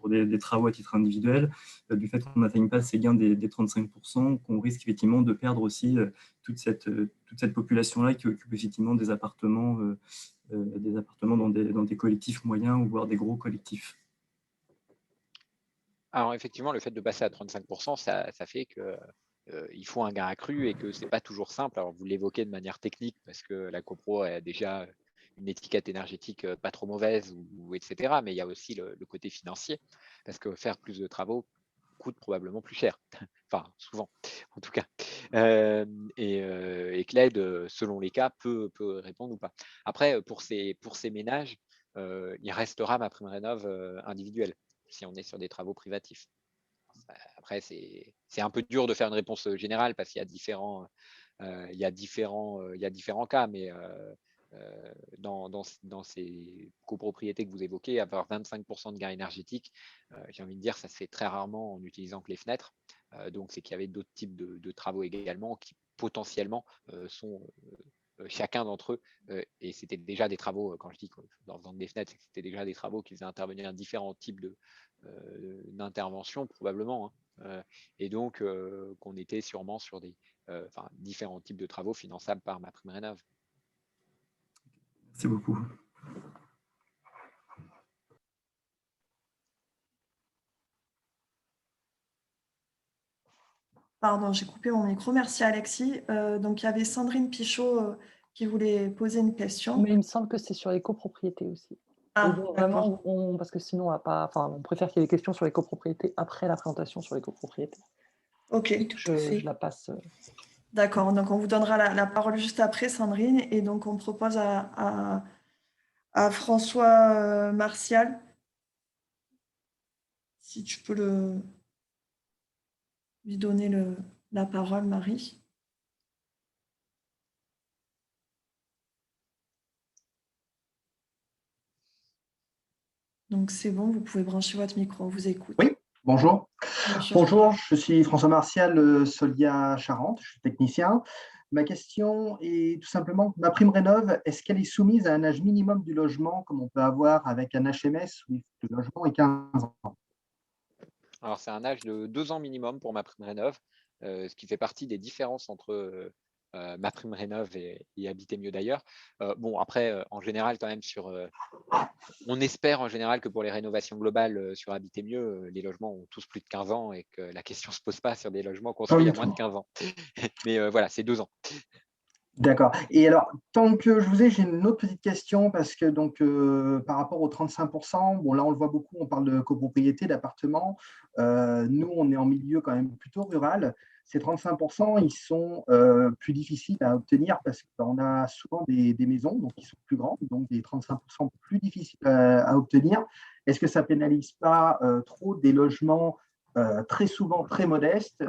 des travaux à titre individuel, du fait qu'on n'atteigne pas ces gains des 35%, qu'on risque effectivement de perdre aussi toute cette population-là qui occupe effectivement des appartements dans des collectifs moyens, ou voire des gros collectifs. Alors effectivement, le fait de passer à 35%, ça fait qu'il faut un gain accru et que ce n'est pas toujours simple. Alors vous l'évoquez de manière technique parce que la copro a déjà une étiquette énergétique pas trop mauvaise, etc. Mais il y a aussi le côté financier, parce que faire plus de travaux coûte probablement plus cher, enfin souvent en tout cas, et que l'aide, selon les cas, peut répondre ou pas. Après, pour ces ménages, il restera MaPrimeRénov' individuel si on est sur des travaux privatifs. Après, c'est un peu dur de faire une réponse générale parce qu'il y a différents cas, mais dans ces copropriétés que vous évoquez, avoir 25% de gains énergétiques, j'ai envie de dire, ça se fait très rarement en utilisant que les fenêtres. Donc, c'est qu'il y avait d'autres types de travaux également qui potentiellement sont chacun d'entre eux, et c'était déjà des travaux, quand je dis dans des fenêtres, c'était déjà des travaux qui faisaient intervenir différents types d'interventions probablement, hein, et donc qu'on était sûrement sur différents types de travaux finançables par MaPrimeRénov'. Merci beaucoup. Pardon, j'ai coupé mon micro. Merci Alexis. Donc, il y avait Sandrine Pichot qui voulait poser une question. Mais il me semble que c'est sur les copropriétés aussi. Ah, vraiment, parce que sinon, on préfère qu'il y ait des questions sur les copropriétés après la présentation sur les copropriétés. Ok. Je la passe. D'accord. Donc, on vous donnera la parole juste après, Sandrine. Et donc, on propose à à François Martial. Si tu peux lui donner la parole, Marie. Donc, c'est bon, vous pouvez brancher votre micro, on vous écoute. Oui, bonjour. Bonjour. Bonjour, je suis François Martial, Solia Charente, je suis technicien. Ma question est tout simplement, ma prime rénov, est-ce qu'elle est soumise à un âge minimum du logement comme on peut avoir avec un HMS où le logement est 15 ans? Alors, c'est un âge de 2 ans minimum pour ma prime rénov, ce qui fait partie des différences entre ma prime rénov et Habiter mieux d'ailleurs. Bon, après, en général, quand même, on espère en général que pour les rénovations globales sur Habiter mieux, les logements ont tous plus de 15 ans et que la question ne se pose pas sur des logements construits il y a moins de 15 ans. Mais voilà, c'est 2 ans. D'accord. Et alors, tant que je vous ai, j'ai une autre petite question parce que donc par rapport aux 35%, bon là on le voit beaucoup, on parle de copropriété, d'appartements. Nous, on est en milieu quand même plutôt rural. Ces 35%, ils sont plus difficiles à obtenir parce qu'on a souvent des maisons donc qui sont plus grandes, donc des 35% plus difficiles à obtenir. Est-ce que ça pénalise pas trop des logements très souvent très modeste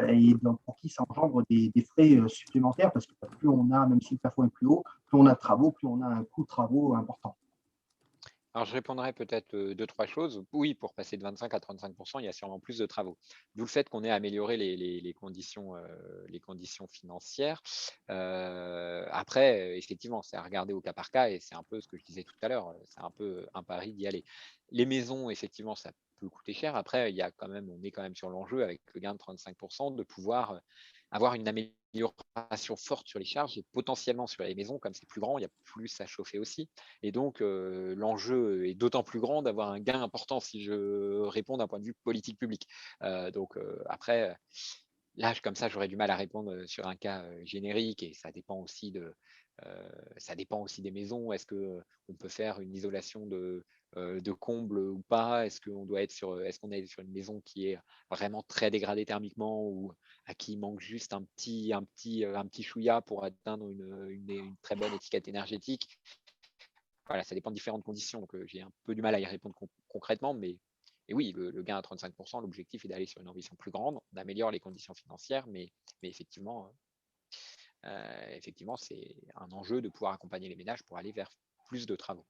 et donc pour qui ça engendre des frais supplémentaires parce que plus on a, même si le plafond est plus haut, plus on a de travaux, plus on a un coût de travaux important. Alors, je répondrai peut-être 2-3 choses. Oui, pour passer de 25 à 35%, il y a sûrement plus de travaux. D'où le fait qu'on ait amélioré les conditions financières. Après, effectivement, c'est à regarder au cas par cas et c'est un peu ce que je disais tout à l'heure. C'est un peu un pari d'y aller. Les maisons, effectivement, ça peut coûter cher. Après, on est quand même sur l'enjeu avec le gain de 35% de pouvoir avoir une amélioration forte sur les charges et potentiellement sur les maisons, comme c'est plus grand, il y a plus à chauffer aussi. Et donc, l'enjeu est d'autant plus grand d'avoir un gain important si je réponds d'un point de vue politique publique. Après, là, comme ça, j'aurais du mal à répondre sur un cas générique et ça dépend aussi des maisons. Est-ce qu'on peut faire une isolation de combles ou pas? Est-ce qu'on est sur une maison qui est vraiment très dégradée thermiquement ou à qui il manque juste un petit chouïa pour atteindre une très bonne étiquette énergétique? Voilà, ça dépend de différentes conditions. Donc, j'ai un peu du mal à y répondre concrètement, mais et oui, le gain à 35%, l'objectif est d'aller sur une ambition plus grande. On améliore les conditions financières, mais effectivement, c'est un enjeu de pouvoir accompagner les ménages pour aller vers plus de travaux.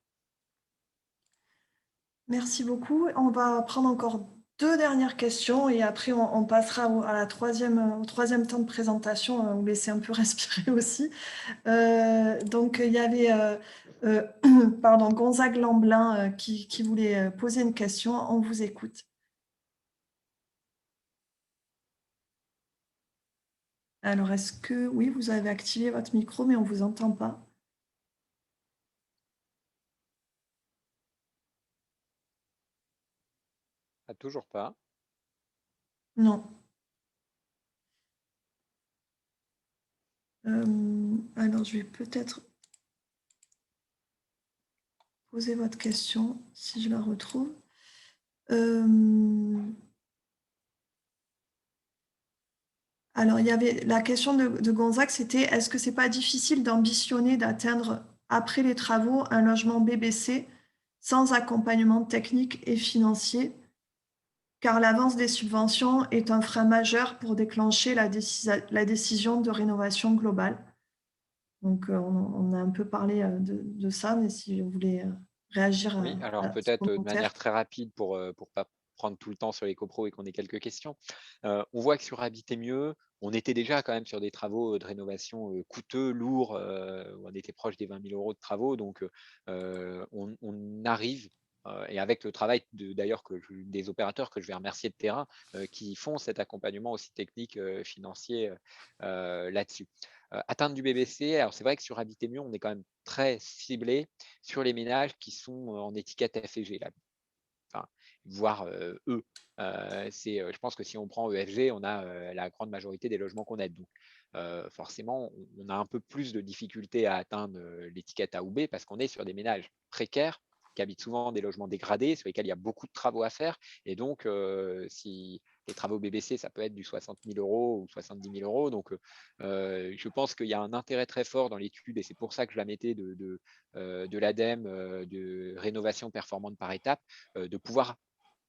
Merci beaucoup. On va prendre encore 2 dernières questions et après on passera au troisième temps de présentation, vous laisser un peu respirer aussi. Donc il y avait Gonzague Lamblin qui voulait poser une question. On vous écoute. Alors, est-ce que oui, vous avez activé votre micro, mais on ne vous entend pas? Ah, toujours pas. Non. Alors, je vais peut-être poser votre question, si je la retrouve. Alors, il y avait la question de Gonzague, c'était est-ce que c'est pas difficile d'ambitionner d'atteindre, après les travaux, un logement BBC sans accompagnement technique et financier, car l'avance des subventions est un frein majeur pour déclencher la décision de rénovation globale. Donc, on a un peu parlé de ça, mais si vous voulez réagir Oui, alors à ce peut-être de commentaire. manière très rapide pour pas prendre tout le temps sur les copros et qu'on ait quelques questions. On voit que sur Habiter mieux, on était déjà quand même sur des travaux de rénovation coûteux, lourds, où on était proche des 20 000 € de travaux. Donc, on arrive, et avec le travail d'ailleurs des opérateurs que je vais remercier de terrain, qui font cet accompagnement aussi technique, financier là-dessus. Atteindre du BBC, alors c'est vrai que sur Habiter mieux, on est quand même très ciblé sur les ménages qui sont en étiquette FG, là. Enfin, voire E. Je pense que si on prend EFG, on a la grande majorité des logements qu'on aide. Donc, forcément, on a un peu plus de difficultés à atteindre l'étiquette A ou B parce qu'on est sur des ménages précaires qui habitent souvent des logements dégradés sur lesquels il y a beaucoup de travaux à faire. Et donc, si les travaux BBC, ça peut être du 60 000 € ou 70 000 €. Donc, je pense qu'il y a un intérêt très fort dans l'étude, et c'est pour ça que je la mettais de l'ADEME, de rénovation performante par étape, de pouvoir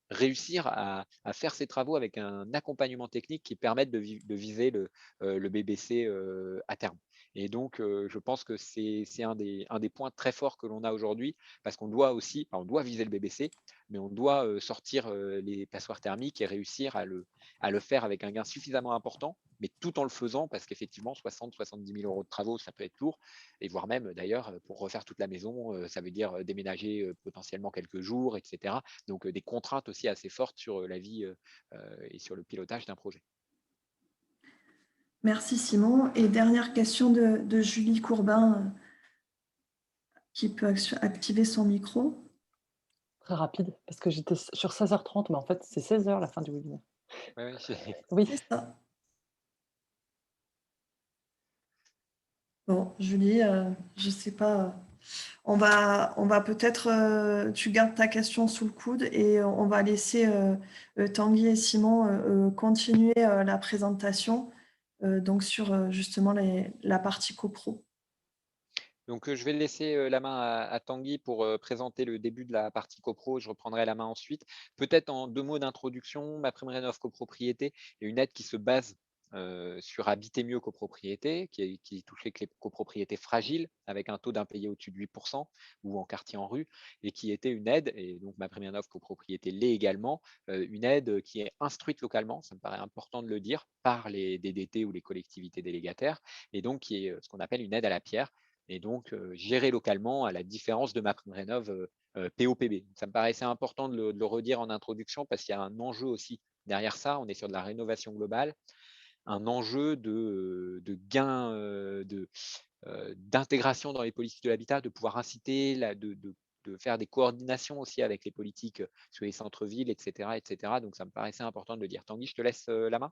réussir à faire ces travaux avec un accompagnement technique qui permette de viser le BBC à terme. Et donc, je pense que c'est un des points très forts que l'on a aujourd'hui, parce qu'on doit aussi, on doit viser le BBC, mais on doit sortir les passoires thermiques et réussir à le faire avec un gain suffisamment important, mais tout en le faisant, parce qu'effectivement, 60-70 000 € de travaux, ça peut être lourd, et voire même d'ailleurs, pour refaire toute la maison, ça veut dire déménager potentiellement quelques jours, etc. Donc, des contraintes aussi assez fortes sur la vie et sur le pilotage d'un projet. Merci Simon. Et dernière question de Julie Courbin, qui peut activer son micro. Très rapide, parce que j'étais sur 16h30, mais en fait, c'est 16h la fin du webinaire. Oui, c'est ça. Bon, Julie, je ne sais pas. On va peut-être, tu gardes ta question sous le coude et on va laisser Tanguy et Simon continuer la présentation donc sur justement la partie copro. Donc, je vais laisser la main à Tanguy pour présenter le début de la partie copro. Je reprendrai la main ensuite. Peut-être en 2 mots d'introduction, MaPrimeRénov' copropriété est une aide qui se base sur Habiter mieux copropriété, qui touchait que les copropriétés fragiles, avec un taux d'impayé au-dessus de 8% ou en quartier en rue, et qui était une aide, et donc MaPrimeRénov' copropriété l'est également, une aide qui est instruite localement, ça me paraît important de le dire, par les DDT ou les collectivités délégataires, et donc qui est ce qu'on appelle une aide à la pierre, et donc gérée localement, à la différence de MaPrimeRénov' POPB. Ça me paraissait important de le redire en introduction, parce qu'il y a un enjeu aussi derrière ça. On est sur de la rénovation globale, un enjeu de gain d'intégration dans les politiques de l'habitat, de pouvoir inciter, de faire des coordinations aussi avec les politiques sur les centres-villes, etc., etc. Donc, ça me paraissait important de le dire. Tanguy, je te laisse la main.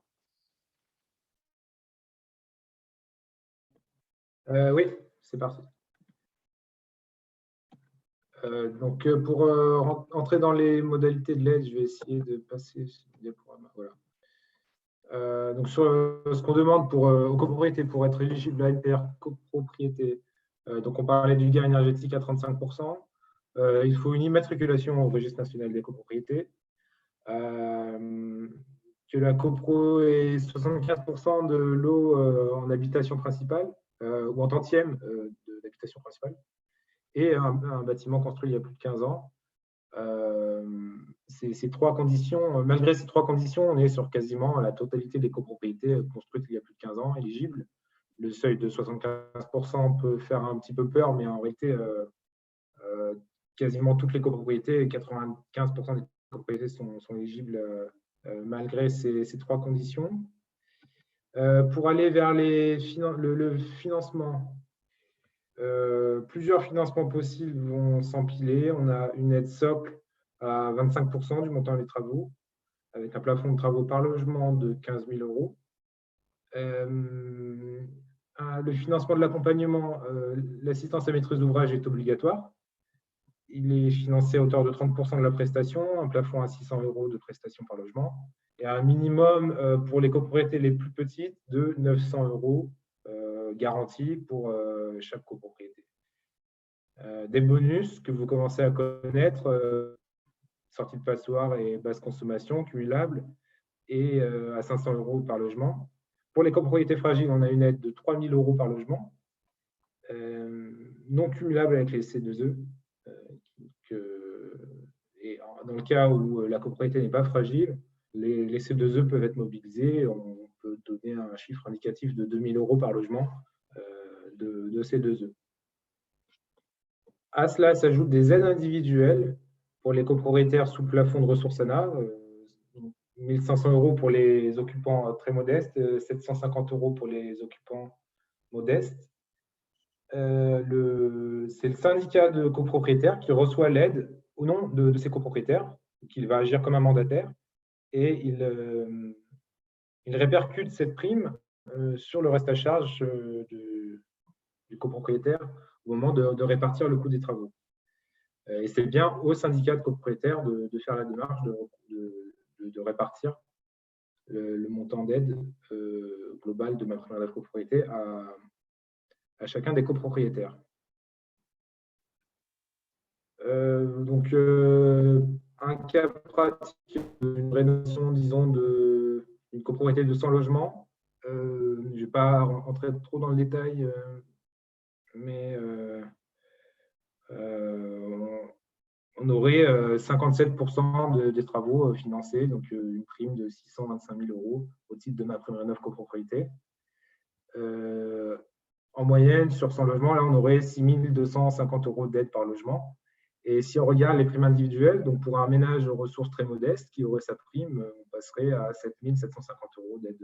Oui, c'est parti. Donc, pour entrer dans les modalités de l'aide, je vais essayer de passer ce diaporama. Voilà. Donc, sur ce qu'on demande aux copropriétés pour être éligible à LPR copropriété, donc on parlait du gain énergétique à 35%. Il faut une immatriculation au registre national des copropriétés. Que la copro est 75% de l'eau en habitation principale ou en tantième d'habitation principale, et un bâtiment construit il y a plus de 15 ans. Ces 3 conditions, malgré ces 3 conditions, on est sur quasiment la totalité des copropriétés construites il y a plus de 15 ans éligibles. Le seuil de 75% peut faire un petit peu peur, mais en réalité, quasiment toutes les copropriétés, 95% des copropriétés sont éligibles malgré ces 3 conditions. Pour aller vers le financement, plusieurs financements possibles vont s'empiler. On a une aide socle à 25% du montant des travaux, avec un plafond de travaux par logement de 15 000 €. Le financement de l'accompagnement, l'assistance à maîtrise d'ouvrage est obligatoire. Il est financé à hauteur de 30% de la prestation, un plafond à 600 € de prestation par logement, et un minimum pour les copropriétés les plus petites de 900 € garantis pour chaque copropriété. Des bonus que vous commencez à connaître, sortie de passoire et basse consommation cumulable, et à 500 € par logement. Pour les copropriétés fragiles, on a une aide de 3 000 € par logement, non cumulable avec les C2E. Et dans le cas où la copropriété n'est pas fragile, les C2E peuvent être mobilisés. On peut donner un chiffre indicatif de 2 000 € par logement de C2E. À cela s'ajoutent des aides individuelles pour les copropriétaires sous plafond de ressources ANA, 1 500 € pour les occupants très modestes, 750 € pour les occupants modestes. C'est le syndicat de copropriétaires qui reçoit l'aide au nom de ces copropriétaires, qu'il va agir comme un mandataire, et il répercute cette prime sur le reste à charge du copropriétaire au moment de répartir le coût des travaux. Et c'est bien au syndicat de copropriétaires de faire la démarche de répartir le montant d'aide global de MaPrimeRénov' copropriété à chacun des copropriétaires. Donc, un cas pratique, une rénovation, disons, d'une copropriété de 100 logements. Je ne vais pas rentrer trop dans le détail, mais on aurait 57% des travaux financés, donc une prime de 625 000 € au titre de MaPrimeRénov' copropriété. En moyenne, sur 100 logements, là, on aurait 6 250 € d'aide par logement. Et si on regarde les primes individuelles, donc pour un ménage aux ressources très modestes qui aurait sa prime, on passerait à 7 750 € d'aide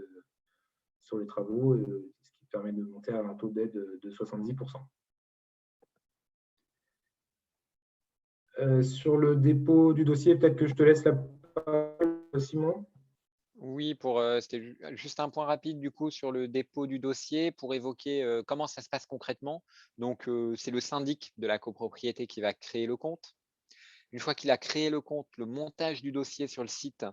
sur les travaux, ce qui permet de monter à un taux d'aide de 70%. Sur le dépôt du dossier, peut-être que je te laisse la parole, Simon. Oui, c'était juste un point rapide du coup sur le dépôt du dossier pour évoquer comment ça se passe concrètement. Donc, c'est le syndic de la copropriété qui va créer le compte. Une fois qu'il a créé le compte, le montage du dossier sur le site.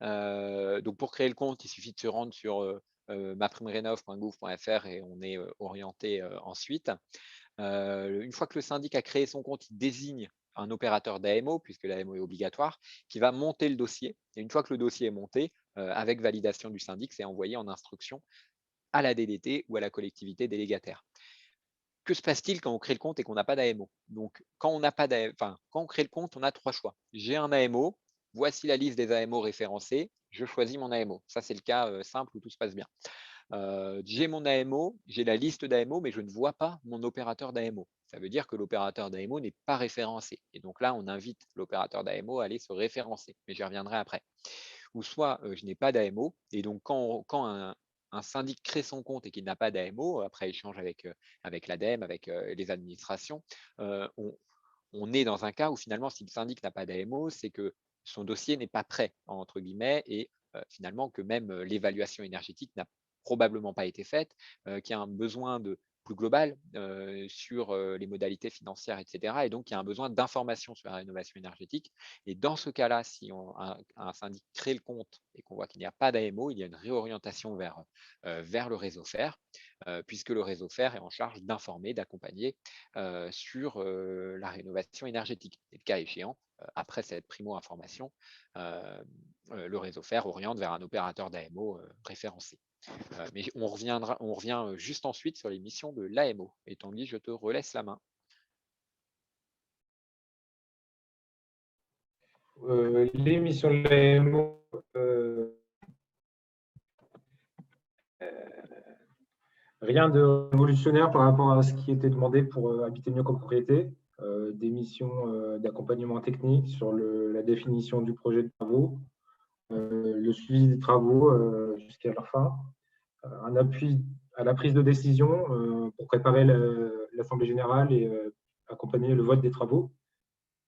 Donc, pour créer le compte, il suffit de se rendre sur maprimerenov.gouv.fr et on est orienté ensuite. Une fois que le syndic a créé son compte, il désigne un opérateur d'AMO, puisque l'AMO est obligatoire, qui va monter le dossier. Et une fois que le dossier est monté, avec validation du syndic, c'est envoyé en instruction à la DDT ou à la collectivité délégataire. Que se passe-t-il quand on crée le compte et qu'on n'a pas d'AMO? Donc, quand on crée le compte, on a 3 choix. J'ai un AMO, voici la liste des AMO référencés, je choisis mon AMO. Ça, c'est le cas simple où tout se passe bien. J'ai mon AMO, j'ai la liste d'AMO, mais je ne vois pas mon opérateur d'AMO. Ça veut dire que l'opérateur d'AMO n'est pas référencé. Et donc là, on invite l'opérateur d'AMO à aller se référencer, mais j'y reviendrai après. Ou soit je n'ai pas d'AMO, et donc quand un syndic crée son compte et qu'il n'a pas d'AMO, après échange avec l'ADEME, avec les administrations, on est dans un cas où finalement, si le syndic n'a pas d'AMO, c'est que son dossier n'est pas prêt, entre guillemets, et finalement que même l'évaluation énergétique n'a probablement pas été faite, qu'il y a un besoin plus global sur les modalités financières, etc. Et donc, il y a un besoin d'information sur la rénovation énergétique. Et dans ce cas-là, si un syndic crée le compte et qu'on voit qu'il n'y a pas d'AMO, il y a une réorientation vers le réseau FER, puisque le réseau FER est en charge d'informer, d'accompagner sur la rénovation énergétique. Et le cas échéant, après cette primo-information, le réseau FER oriente vers un opérateur d'AMO référencé. Mais on revient juste ensuite sur les missions de l'AMO. Et Tanguy, je te relaisse la main. Les missions de l'AMO, rien de révolutionnaire par rapport à ce qui était demandé pour habiter mieux copropriété. Des missions d'accompagnement technique sur la définition du projet de travaux, le suivi des travaux jusqu'à leur fin, un appui à la prise de décision pour préparer l'Assemblée générale et accompagner le vote des travaux,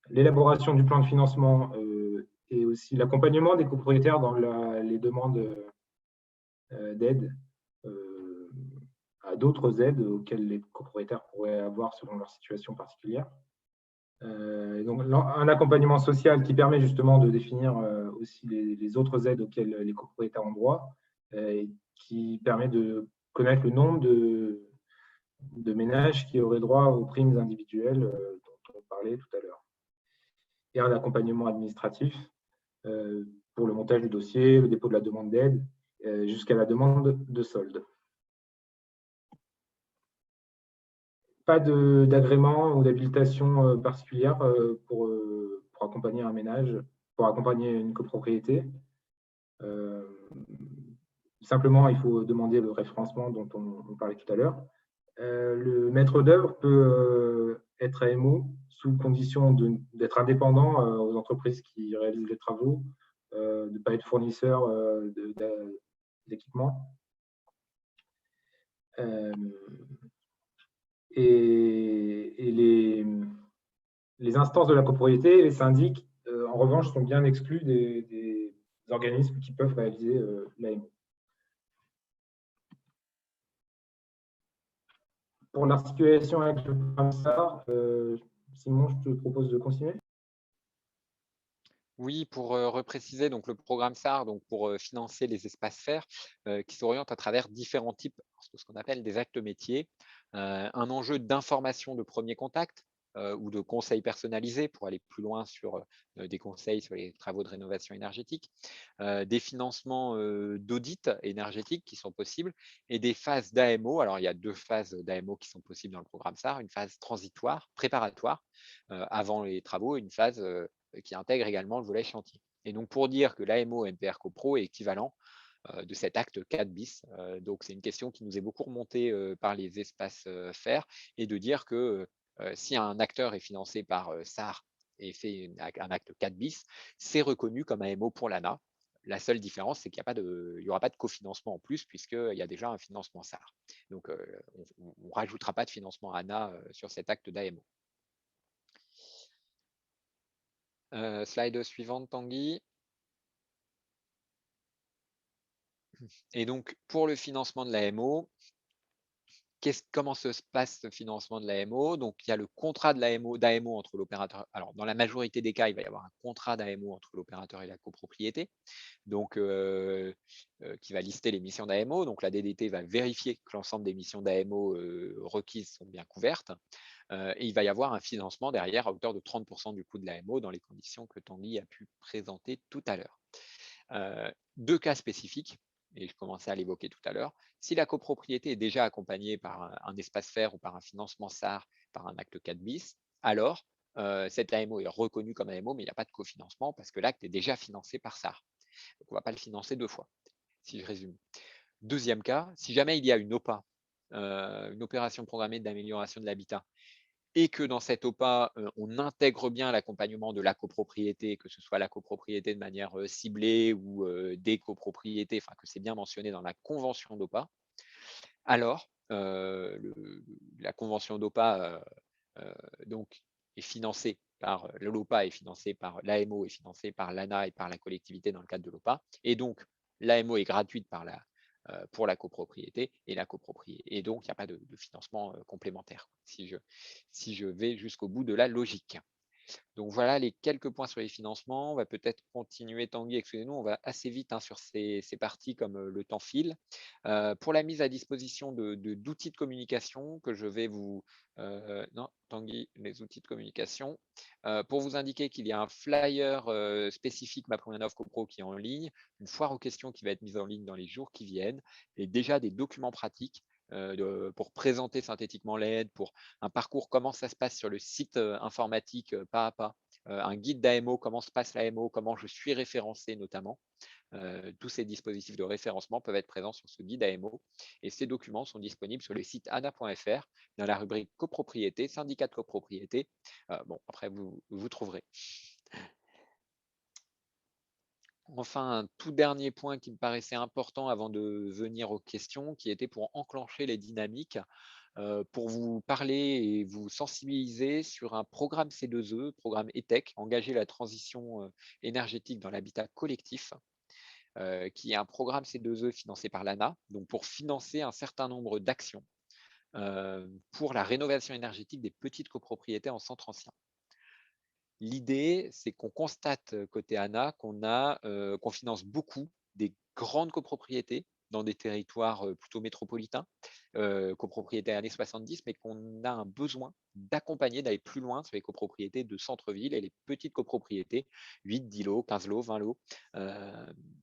l'élaboration du plan de financement et aussi l'accompagnement des copropriétaires dans les demandes d'aide à d'autres aides auxquelles les copropriétaires pourraient avoir selon leur situation particulière. Donc, un accompagnement social qui permet justement de définir aussi les autres aides auxquelles les copropriétaires ont droit, et qui permet de connaître le nombre de ménages qui auraient droit aux primes individuelles dont on parlait tout à l'heure. Et un accompagnement administratif pour le montage du dossier, le dépôt de la demande d'aide, jusqu'à la demande de solde. Pas d'agrément ou d'habilitation particulière pour accompagner un ménage, pour accompagner une copropriété. Simplement, il faut demander le référencement dont on parlait tout à l'heure. Le maître d'œuvre peut être AMO sous condition d'être indépendant aux entreprises qui réalisent les travaux, de ne pas être fournisseur d'équipements. Et les instances de la copropriété, les syndics, en revanche, sont bien exclus des organismes qui peuvent réaliser l'AMO. Pour l'articulation avec le programme SAR, Simon, je te propose de continuer. Oui, pour repréciser, donc le programme SAR, donc pour financer les espaces verts, qui s'orientent à travers différents types, ce qu'on appelle des actes métiers. Un enjeu d'information de premier contact ou de conseils personnalisés pour aller plus loin sur des conseils sur les travaux de rénovation énergétique, des financements d'audit énergétique qui sont possibles et des phases d'AMO. Alors, il y a 2 phases d'AMO qui sont possibles dans le programme SAR, une phase transitoire, préparatoire, avant les travaux, et une phase qui intègre également le volet chantier. Et donc, pour dire que l'AMO NPR CoPro est équivalent de cet acte 4 bis. Donc, c'est une question qui nous est beaucoup remontée par les espaces FAIR, et de dire que si un acteur est financé par SAR et fait un acte 4 bis, c'est reconnu comme AMO pour l'ANA. La seule différence, c'est qu'il n'y aura pas de cofinancement en plus, puisqu'il y a déjà un financement SAR. Donc, on ne rajoutera pas de financement ANA sur cet acte d'AMO. Slide suivante, Tanguy. Et donc, pour le financement de l'AMO, comment se passe ce financement de l'AMO? Donc, il y a le contrat de d'AMO entre l'opérateur. Alors, dans la majorité des cas, il va y avoir un contrat d'AMO entre l'opérateur et la copropriété, donc qui va lister les missions d'AMO. Donc, la DDT va vérifier que l'ensemble des missions d'AMO requises sont bien couvertes. Et il va y avoir un financement derrière à hauteur de 30% du coût de l'AMO dans les conditions que Tanguy a pu présenter tout à l'heure. 2 cas spécifiques, et je commençais à l'évoquer tout à l'heure. Si la copropriété est déjà accompagnée par un espace FAIR ou par un financement SAR, par un acte 4 bis, alors cette AMO est reconnue comme AMO, mais il n'y a pas de cofinancement parce que l'acte est déjà financé par SAR. Donc, on ne va pas le financer 2 fois, si je résume. Deuxième cas, si jamais il y a une OPA, une opération programmée d'amélioration de l'habitat, et que dans cette OPA, on intègre bien l'accompagnement de la copropriété, que ce soit la copropriété de manière ciblée ou des copropriétés, enfin que c'est bien mentionné dans la convention d'OPA, alors la convention d'OPA donc est financée par l'OPA, est financée par l'AMO, est financée par l'ANA et par la collectivité dans le cadre de l'OPA, et donc l'AMO est gratuite pour la copropriété et donc il n'y a pas de financement complémentaire si je vais jusqu'au bout de la logique. Donc voilà les quelques points sur les financements. On va peut-être continuer, Tanguy, excusez-nous, on va assez vite sur ces parties comme le temps file. Pour la mise à disposition d'outils de communication que je vais vous... non, Tanguy, les outils de communication. Pour vous indiquer qu'il y a un flyer spécifique MaPrimeRénov' CoPro qui est en ligne, une foire aux questions qui va être mise en ligne dans les jours qui viennent, et déjà des documents pratiques pour présenter synthétiquement l'aide, pour un parcours, comment ça se passe sur le site informatique pas à pas, un guide d'AMO, comment se passe l'AMO, comment je suis référencé notamment. Tous ces dispositifs de référencement peuvent être présents sur ce guide AMO, et ces documents sont disponibles sur le site ana.fr dans la rubrique copropriété, syndicat de copropriété. Bon, après, vous trouverez. Enfin, un tout dernier point qui me paraissait important avant de venir aux questions, qui était pour enclencher les dynamiques, pour vous parler et vous sensibiliser sur un programme C2E, programme ETEC, engager la transition énergétique dans l'habitat collectif, qui est un programme C2E financé par l'ANA, donc pour financer un certain nombre d'actions pour la rénovation énergétique des petites copropriétés en centre ancien. L'idée, c'est qu'on constate côté ANA qu'on finance beaucoup des grandes copropriétés dans des territoires plutôt métropolitains, copropriétés années 70, mais qu'on a un besoin d'accompagner, d'aller plus loin sur les copropriétés de centre-ville et les petites copropriétés, 8, 10 lots, 15 lots, 20 lots,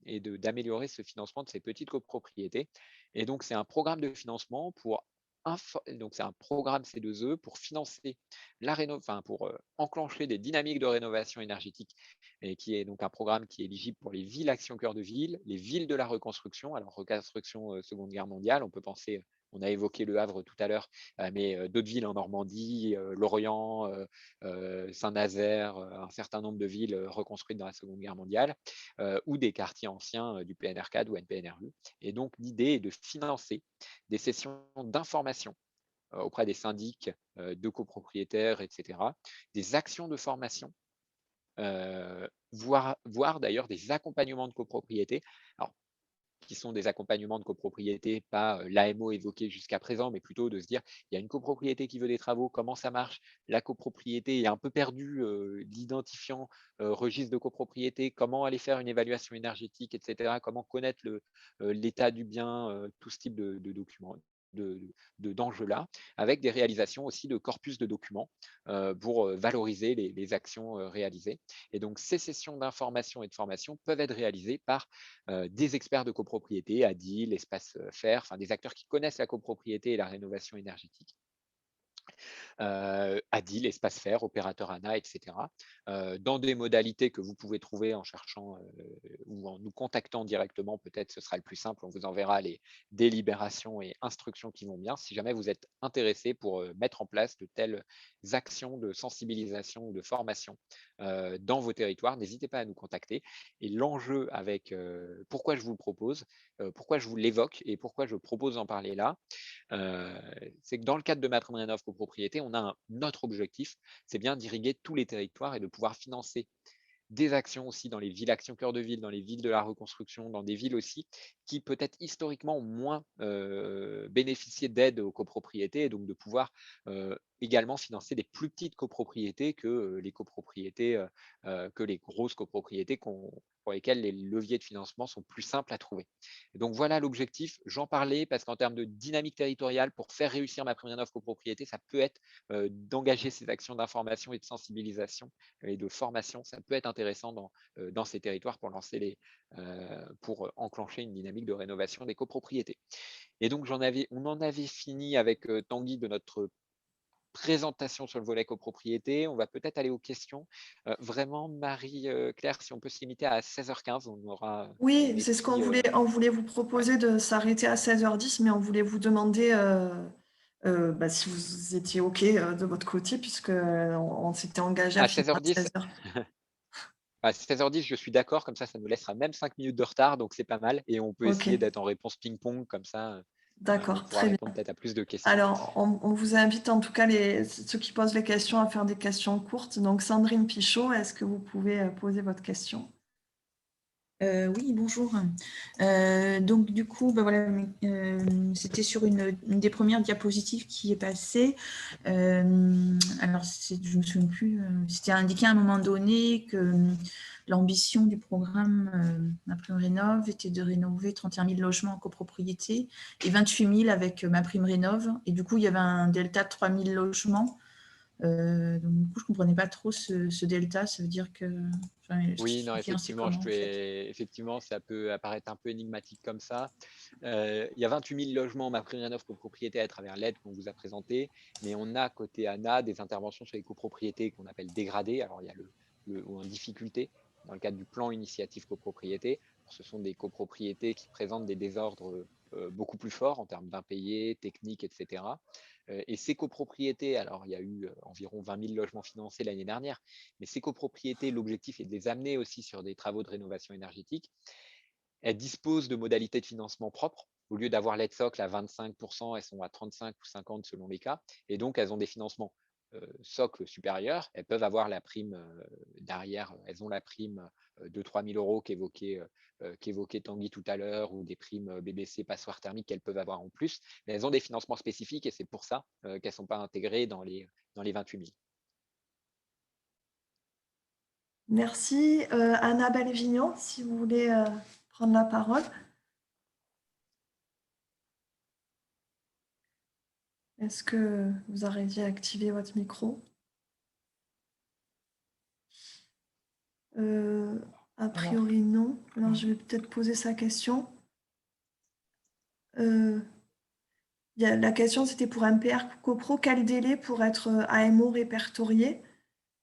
et d'améliorer ce financement de ces petites copropriétés. Et donc, c'est un programme de financement donc c'est un programme C2E pour financer pour enclencher des dynamiques de rénovation énergétique, et qui est donc un programme qui est éligible pour les villes Action Cœur de Ville, les villes de la reconstruction. Alors reconstruction Seconde Guerre mondiale, on peut penser, on a évoqué Le Havre tout à l'heure, mais d'autres villes en Normandie, Lorient, Saint-Nazaire, un certain nombre de villes reconstruites dans la Seconde Guerre mondiale, ou des quartiers anciens du PNR4 ou NPNRU. Et donc l'idée est de financer des sessions d'information auprès des syndics de copropriétaires, etc., des actions de formation, voire d'ailleurs des accompagnements de copropriété. Alors, qui sont des accompagnements de copropriété, pas l'AMO évoqué jusqu'à présent, mais plutôt de se dire, il y a une copropriété qui veut des travaux, comment ça marche? La copropriété est un peu perdue, l'identifiant registre de copropriété, comment aller faire une évaluation énergétique, etc. Comment connaître l'état du bien, tout ce type de documents, d'enjeux-là, avec des réalisations aussi de corpus de documents pour valoriser les actions réalisées. Et donc, ces sessions d'information et de formation peuvent être réalisées par des experts de copropriété, ADIL, Espace Faire, enfin des acteurs qui connaissent la copropriété et la rénovation énergétique. ADIL, Espace Faire, Opérateur ANA, etc. Dans des modalités que vous pouvez trouver en cherchant ou en nous contactant directement, peut-être ce sera le plus simple, on vous enverra les délibérations et instructions qui vont bien, si jamais vous êtes intéressé pour mettre en place de telles actions de sensibilisation ou de formation dans vos territoires, n'hésitez pas à nous contacter. Et l'enjeu avec pourquoi je vous le propose, pourquoi je vous l'évoque et pourquoi je propose d'en parler là, c'est que dans le cadre de MaPrimeRénov' copropriété, on a un autre objectif, c'est bien d'irriguer tous les territoires et de pouvoir financer des actions aussi dans les villes actions cœur de ville, dans les villes de la reconstruction, dans des villes aussi qui peut-être historiquement ont moins bénéficié d'aide aux copropriétés, et donc de pouvoir également financer des plus petites copropriétés que les copropriétés, que les grosses copropriétés pour lesquelles les leviers de financement sont plus simples à trouver. Et donc voilà l'objectif, j'en parlais parce qu'en termes de dynamique territoriale, pour faire réussir MaPrimeRénov' copropriété, ça peut être d'engager ces actions d'information et de sensibilisation et de formation, ça peut être intéressant dans ces territoires pour pour enclencher une dynamique de rénovation des copropriétés. Et donc on en avait fini avec Tanguy de notre présentation sur le volet copropriété. On va peut-être aller aux questions. Vraiment, Marie-Claire, si on peut se limiter à 16h15, on aura… Oui, c'est ce qu'on voulait. On voulait vous proposer de s'arrêter à 16h10, mais on voulait vous demander si vous étiez OK de votre côté, puisqu'on s'était engagé à finir à 16h10. 16h. À 16h10, je suis d'accord, comme ça nous laissera même 5 minutes de retard, donc c'est pas mal. Et on peut essayer d'être en réponse ping-pong, comme ça D'accord, on pourra très bien. répondre peut-être à plus de questions. Alors, on vous invite en tout cas, ceux qui posent les questions, à faire des questions courtes. Donc, Sandrine Pichot, est-ce que vous pouvez poser votre question? Oui, bonjour. Donc du coup, voilà, c'était sur une des premières diapositives qui est passée. Alors, je me souviens plus, c'était indiqué à un moment donné que l'ambition du programme MaPrimeRénov' était de rénover 31 000 logements en copropriété et 28 000 avec MaPrimeRénov'. Et du coup, il y avait un delta de 3 000 logements. Donc du coup, je ne comprenais pas trop ce delta. Ça veut dire que… Oui, non, effectivement, ça peut apparaître un peu énigmatique comme ça. Il y a 28 000 logements MaPrimeRénov' copropriété à travers l'aide qu'on vous a présentée, mais on a côté ANA des interventions sur les copropriétés qu'on appelle dégradées. Alors, il y a ou en difficulté dans le cadre du plan initiative copropriété. Ce sont des copropriétés qui présentent des désordres beaucoup plus forts en termes d'impayés, techniques, etc. Et ces copropriétés, alors il y a eu environ 20 000 logements financés l'année dernière, mais ces copropriétés, l'objectif est de les amener aussi sur des travaux de rénovation énergétique. Elles disposent de modalités de financement propres. Au lieu d'avoir l'aide socle à 25%, elles sont à 35 ou 50 selon les cas. Et donc, elles ont des financements socle supérieurs. Elles peuvent avoir la prime derrière. Elles ont la prime de 3 000 € qu'évoquait Tanguy tout à l'heure, ou des primes BBC passoire thermique qu'elles peuvent avoir en plus. Mais elles ont des financements spécifiques et c'est pour ça qu'elles ne sont pas intégrées dans les 28 000. Merci. Annabelle Vignon, si vous voulez prendre la parole. Est-ce que vous arriviez à activer votre micro? A priori, non. Alors, je vais peut-être poser sa question. La question, c'était pour MPR CoPro. Quel délai pour être AMO répertorié?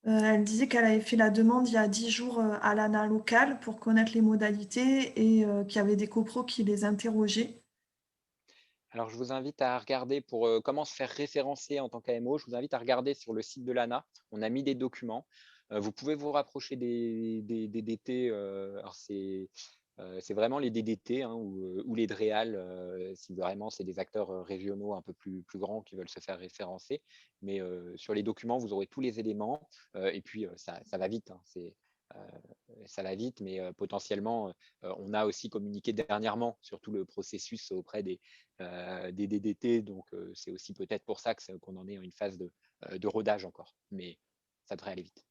Elle disait qu'elle avait fait la demande il y a 10 jours à l'ANA locale pour connaître les modalités et qu'il y avait des copros qui les interrogeaient. Alors, je vous invite à regarder pour comment se faire référencer en tant qu'AMO. Je vous invite à regarder sur le site de l'ANA. On a mis des documents. Vous pouvez vous rapprocher des DDT. Alors, c'est vraiment les DDT ou les DREAL, si vraiment c'est des acteurs régionaux un peu plus grands qui veulent se faire référencer. Mais sur les documents, vous aurez tous les éléments. Et puis, ça va vite. ça va vite, mais potentiellement, on a aussi communiqué dernièrement sur tout le processus auprès des DDT, donc c'est aussi peut-être pour ça qu'on en est en une phase de rodage encore, mais ça devrait aller vite.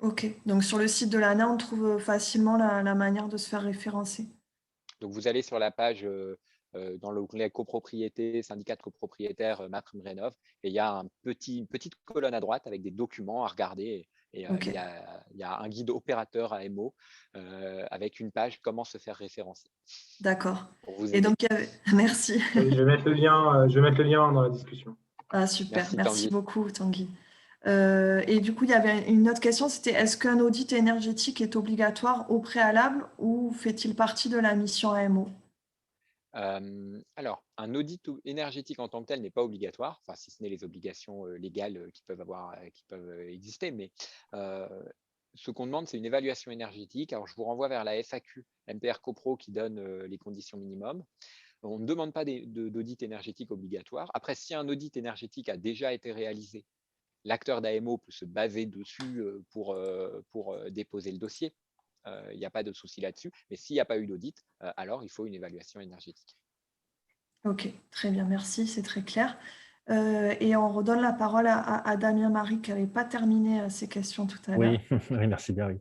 Ok, donc sur le site de l'ANA, on trouve facilement la manière de se faire référencer. Donc vous allez sur la page dans l'onglet copropriété, syndicat de copropriétaires MaPrimeRénov', et il y a une petite colonne à droite avec des documents à regarder. Et il y a un guide opérateur AMO avec une page comment se faire référencer. D'accord. Pour vous Et aider. donc, merci. Oui, je vais mettre le lien dans la discussion. Ah, super, merci Tanguy. beaucoup Tanguy. Et du coup, il y avait une autre question, c'était est-ce qu'un audit énergétique est obligatoire au préalable ou fait-il partie de la mission AMO? Alors, un audit énergétique en tant que tel n'est pas obligatoire, enfin, si ce n'est les obligations légales qui peuvent exister, mais ce qu'on demande, c'est une évaluation énergétique. Alors, je vous renvoie vers la FAQ MPR CoPro qui donne les conditions minimum. On ne demande pas d'audit énergétique obligatoire. Après, si un audit énergétique a déjà été réalisé, l'acteur d'AMO peut se baser dessus pour déposer le dossier. Il n'y a pas de souci là-dessus. Mais s'il n'y a pas eu d'audit, alors il faut une évaluation énergétique. Ok, très bien, merci, c'est très clair. Et on redonne la parole à Damien Marie qui n'avait pas terminé ses questions tout à l'heure. Oui, oui, merci bien. Oui.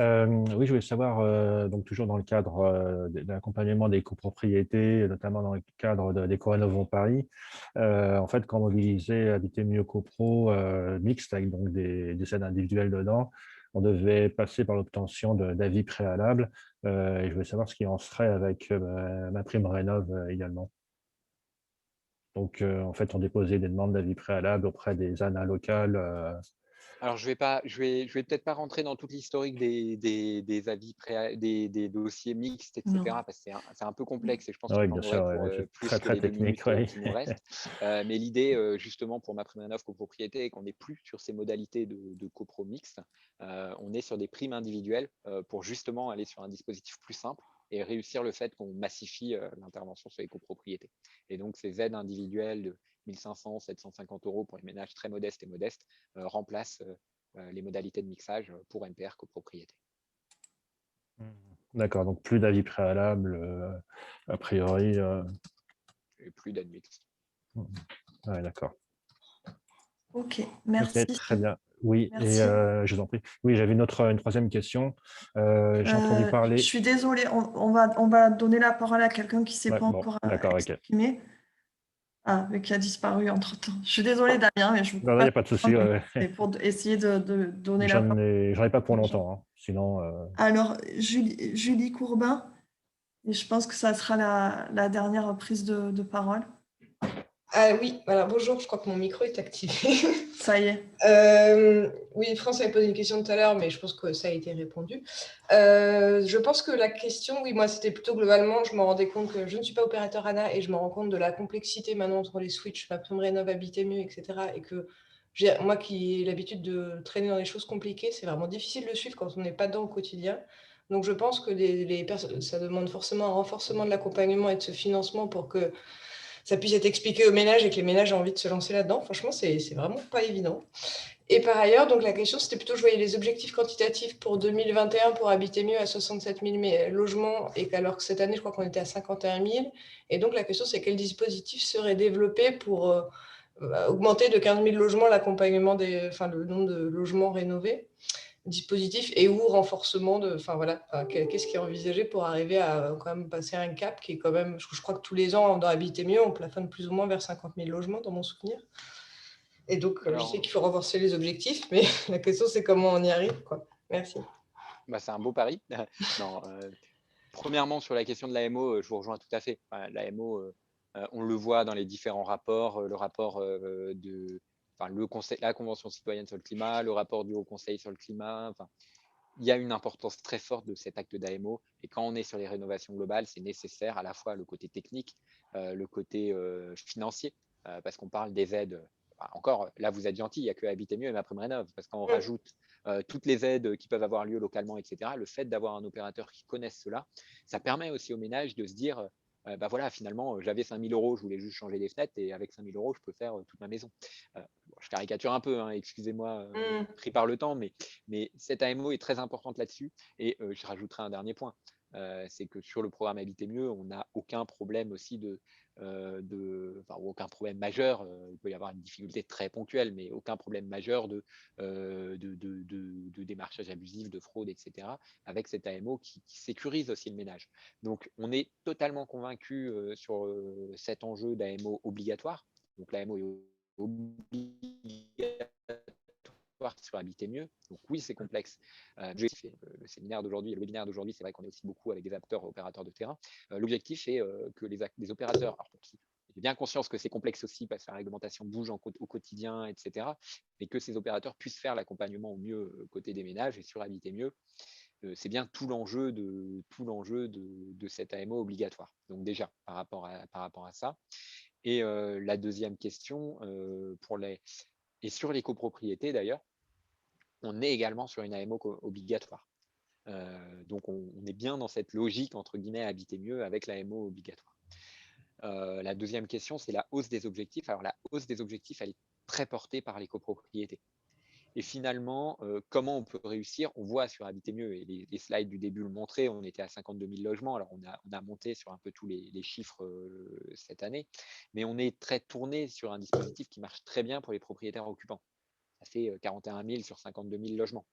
Oui, je voulais savoir, donc toujours dans le cadre de l'accompagnement des copropriétés, notamment dans le cadre d'Ecorénovons Paris, en fait, quand on mobilisait Habiter Mieux CoPro mixte avec donc des aides individuelles dedans, on devait passer par l'obtention d'avis préalables. Et je voulais savoir ce qu'il en serait avec MaPrimeRénov' également. Donc, en fait, on déposait des demandes d'avis préalables auprès des ANA locales. Alors, je vais peut-être pas rentrer dans toute l'historique des avis des dossiers mixtes, etc. Non. parce que c'est un peu complexe et je pense Oui, qu'on en bien aurait sûr, pour c'est plus très, que très les 2 technique, minutes oui. qui nous restent. Mais l'idée, justement, pour MaPrimeRénov' copropriété, est qu'on n'est plus sur ces modalités de copro mixte. On est sur des primes individuelles pour justement aller sur un dispositif plus simple et réussir le fait qu'on massifie l'intervention sur les copropriétés. Et donc, ces aides individuelles de 1 500, 750 € pour les ménages très modestes et modestes remplacent les modalités de mixage pour MPR copropriété. D'accord, donc plus d'avis préalable, a priori. Et plus d'aide mixte. Ouais, d'accord. Ok, merci. Ok, très bien. Oui, Merci. et je vous en prie. Oui, j'avais une troisième question. J'ai entendu parler. Je suis désolée, on va donner la parole à quelqu'un qui ne s'est pas bon, encore d'accord, ok. exprimé. Ah, mais qui a disparu entre-temps. Je suis désolée, Damien, mais je vous Non, il n'y a pas de souci. c'est pour essayer de donner la parole. J'en ai pas pour longtemps, hein. Sinon. Alors, Julie Courbin, et je pense que ça sera la dernière prise de parole. Ah oui, voilà, bonjour, je crois que mon micro est activé. Ça y est. Oui, France avait posé une question tout à l'heure, mais je pense que ça a été répondu. Je pense que la question, oui, moi, c'était plutôt globalement, je me rendais compte que je ne suis pas opérateur ANA et je me rends compte de la complexité maintenant entre les switches, MaPrimeRénov', Habiter Mieux, etc. Et que moi qui ai l'habitude de traîner dans des choses compliquées, c'est vraiment difficile de suivre quand on n'est pas dedans au quotidien. Donc, je pense que ça demande forcément un renforcement de l'accompagnement et de ce financement pour que ça puisse être expliqué aux ménages et que les ménages aient envie de se lancer là-dedans. Franchement, c'est vraiment pas évident. Et par ailleurs, donc la question, c'était plutôt, je voyais les objectifs quantitatifs pour 2021 pour Habiter Mieux à 67 000 logements, et alors que cette année, je crois qu'on était à 51 000. Et donc, la question, c'est quel dispositif serait développé pour augmenter de 15 000 logements l'accompagnement le nombre de logements rénovés, dispositif, et ou renforcement qu'est-ce qui est envisagé pour arriver à quand même passer un cap qui est quand même, je crois que tous les ans dans Habiter Mieux, on plafonne plus ou moins vers 50 000 logements dans mon souvenir. Et donc, je sais qu'il faut renforcer les objectifs, mais la question, c'est comment on y arrive, quoi. Merci. C'est un beau pari. Non, premièrement, sur la question de l'AMO, je vous rejoins tout à fait. L'AMO, on le voit dans les différents rapports, le rapport la Convention citoyenne sur le climat, le rapport du Haut Conseil sur le climat. Il y a une importance très forte de cet acte d'AMO. Et quand on est sur les rénovations globales, c'est nécessaire à la fois le côté technique, le côté financier, parce qu'on parle des aides. Encore, là, vous êtes gentil, il n'y a que Habiter Mieux et MaPrimeRénov', parce qu'on rajoute toutes les aides qui peuvent avoir lieu localement, etc. Le fait d'avoir un opérateur qui connaisse cela, ça permet aussi aux ménages de se dire bah voilà, finalement, j'avais 5 000 €, je voulais juste changer les fenêtres et avec 5 000 € je peux faire toute ma maison. Bon, je caricature un peu, hein, excusez-moi, pris par le temps, mais cette AMO est très importante là-dessus. Et je rajouterai un dernier point, c'est que sur le programme Habiter mieux, on n'a aucun problème aussi enfin, aucun problème majeur. Il peut y avoir une difficulté très ponctuelle, mais aucun problème majeur de démarchage abusif, de fraude, etc. avec cette AMO qui sécurise aussi le ménage. Donc, on est totalement convaincu sur cet enjeu d'AMO obligatoire. Donc, l'AMO est obligatoire sur Habiter mieux. Donc oui, c'est complexe. Le séminaire d'aujourd'hui, le webinaire d'aujourd'hui, c'est vrai qu'on est aussi beaucoup avec des acteurs opérateurs de terrain. L'objectif est que les opérateurs, alors, j'ai bien conscience que c'est complexe aussi parce que la réglementation bouge au quotidien, etc. Mais que ces opérateurs puissent faire l'accompagnement au mieux côté des ménages et sur Habiter mieux. C'est bien tout l'enjeu de cette AMO obligatoire. Donc déjà, par rapport à ça. Et la deuxième question, et sur les copropriétés d'ailleurs, on est également sur une AMO obligatoire. Donc, on est bien dans cette logique, entre guillemets, Habiter mieux avec l'AMO obligatoire. La deuxième question, c'est la hausse des objectifs. Alors, la hausse des objectifs, elle est très portée par les copropriétés. Et finalement, comment on peut réussir? On voit sur Habiter mieux, et les slides du début le montraient, on était à 52 000 logements. Alors, on a monté sur un peu tous les chiffres cette année, mais on est très tourné sur un dispositif qui marche très bien pour les propriétaires occupants. Ça fait 41 000 sur 52 000 logements.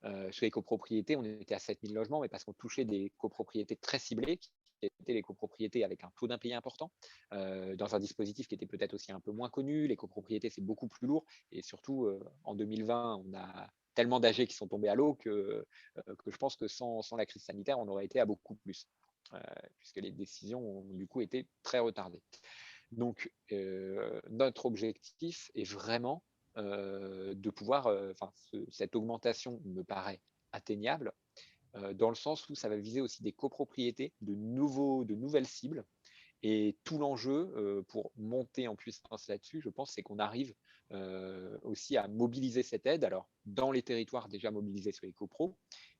Sur les copropriétés, on était à 7 000 logements, mais parce qu'on touchait des copropriétés très ciblées, qui étaient les copropriétés avec un taux d'impayé important, dans un dispositif qui était peut-être aussi un peu moins connu. Les copropriétés, c'est beaucoup plus lourd. Et surtout, en 2020, on a tellement d'AG qui sont tombés à l'eau que je pense que sans la crise sanitaire, on aurait été à beaucoup plus, puisque les décisions ont du coup été très retardées. Donc, notre objectif est vraiment de pouvoir, cette augmentation me paraît atteignable, dans le sens où ça va viser aussi des copropriétés, de nouvelles cibles. Et tout l'enjeu pour monter en puissance là-dessus, je pense, c'est qu'on arrive aussi à mobiliser cette aide. Alors, dans les territoires déjà mobilisés sur les copros,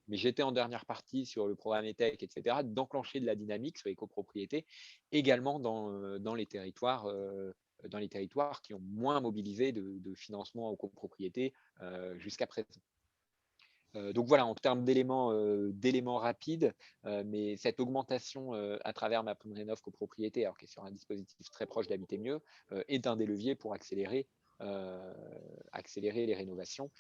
mais j'étais en dernière partie sur le programme ETEC, etc., d'enclencher de la dynamique sur les copropriétés, également dans les territoires qui ont moins mobilisé de financement aux copropriétés jusqu'à présent. Donc voilà, en termes d'éléments rapides, mais cette augmentation à travers MaPrimeRénov' copropriété, alors qui est sur un dispositif très proche d'Habiter mieux, est un des leviers pour accélérer les rénovations.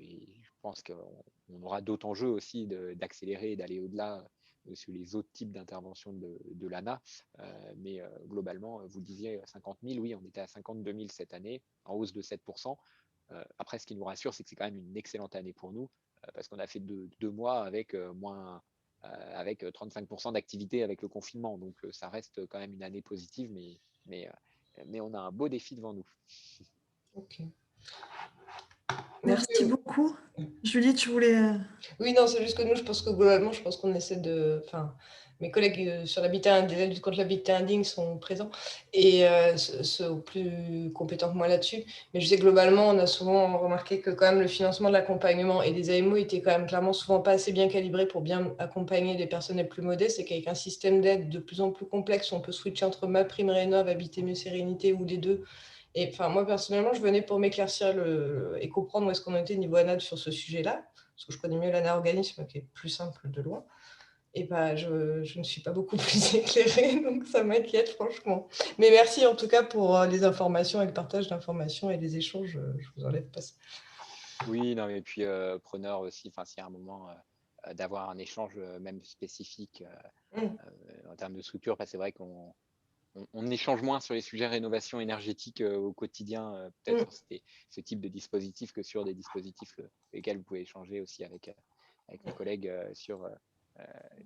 Et je pense qu'on aura d'autres enjeux aussi d'accélérer et d'aller au-delà sur les autres types d'interventions de l'ANA. Mais globalement, vous le disiez, 50 000, oui, on était à 52 000 cette année, en hausse de 7%. Après, ce qui nous rassure, c'est que c'est quand même une excellente année pour nous, parce qu'on a fait deux mois avec 35% d'activité avec le confinement. Donc, ça reste quand même une année positive, mais on a un beau défi devant nous. Ok. Merci beaucoup. Julie, tu voulais… Oui, non, c'est juste que nous, je pense que globalement, qu'on essaie de… Enfin, mes collègues sur l'habitat, la lutte contre l'habitat indigne sont présents et sont plus compétents que moi là-dessus. Mais je sais que globalement, on a souvent remarqué que quand même le financement de l'accompagnement et des AMO était quand même clairement souvent pas assez bien calibré pour bien accompagner les personnes les plus modestes, et qu'avec un système d'aide de plus en plus complexe, on peut switcher entre MaPrimeRénov', Habiter mieux Sérénité ou les deux. Et enfin, moi, personnellement, je venais pour m'éclaircir et comprendre où est-ce qu'on était niveau ANAD sur ce sujet-là, parce que je connais mieux l'ANA organisme, qui est plus simple de loin. Et bah, je ne suis pas beaucoup plus éclairée, donc ça m'inquiète, franchement. Mais merci en tout cas pour les informations et le partage d'informations et les échanges. Je vous enlève pas ça. Oui, non, et puis preneur aussi, s'il y a un moment d'avoir un échange même spécifique en termes de structure, parce que c'est vrai qu'on échange moins sur les sujets rénovation énergétique au quotidien, peut-être sur ce type de dispositif que sur des dispositifs lesquels vous pouvez échanger aussi avec nos collègues sur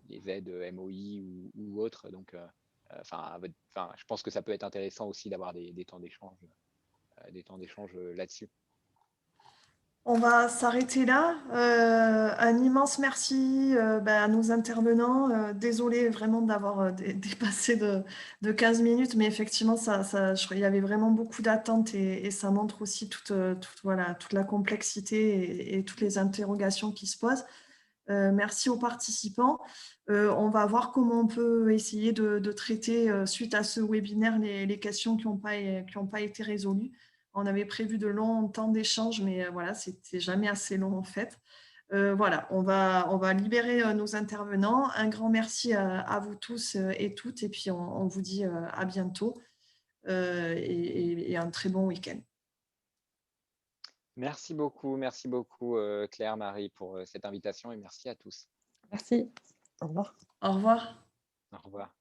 les aides MOI ou autres. Donc, je pense que ça peut être intéressant aussi d'avoir des temps d'échange là-dessus. On va s'arrêter là. Un immense merci à nos intervenants. Désolée vraiment d'avoir dépassé de 15 minutes, mais effectivement, il y avait vraiment beaucoup d'attentes et ça montre aussi toute la complexité et toutes les interrogations qui se posent. Merci aux participants. On va voir comment on peut essayer de traiter, suite à ce webinaire, les questions qui n'ont pas été résolues. On avait prévu de longs temps d'échange, mais voilà, c'était jamais assez long en fait. Voilà, on va libérer nos intervenants. Un grand merci à vous tous et toutes, et puis on vous dit à bientôt et un très bon week-end. Merci beaucoup Claire, Marie, pour cette invitation et merci à tous. Merci. Au revoir. Au revoir. Au revoir.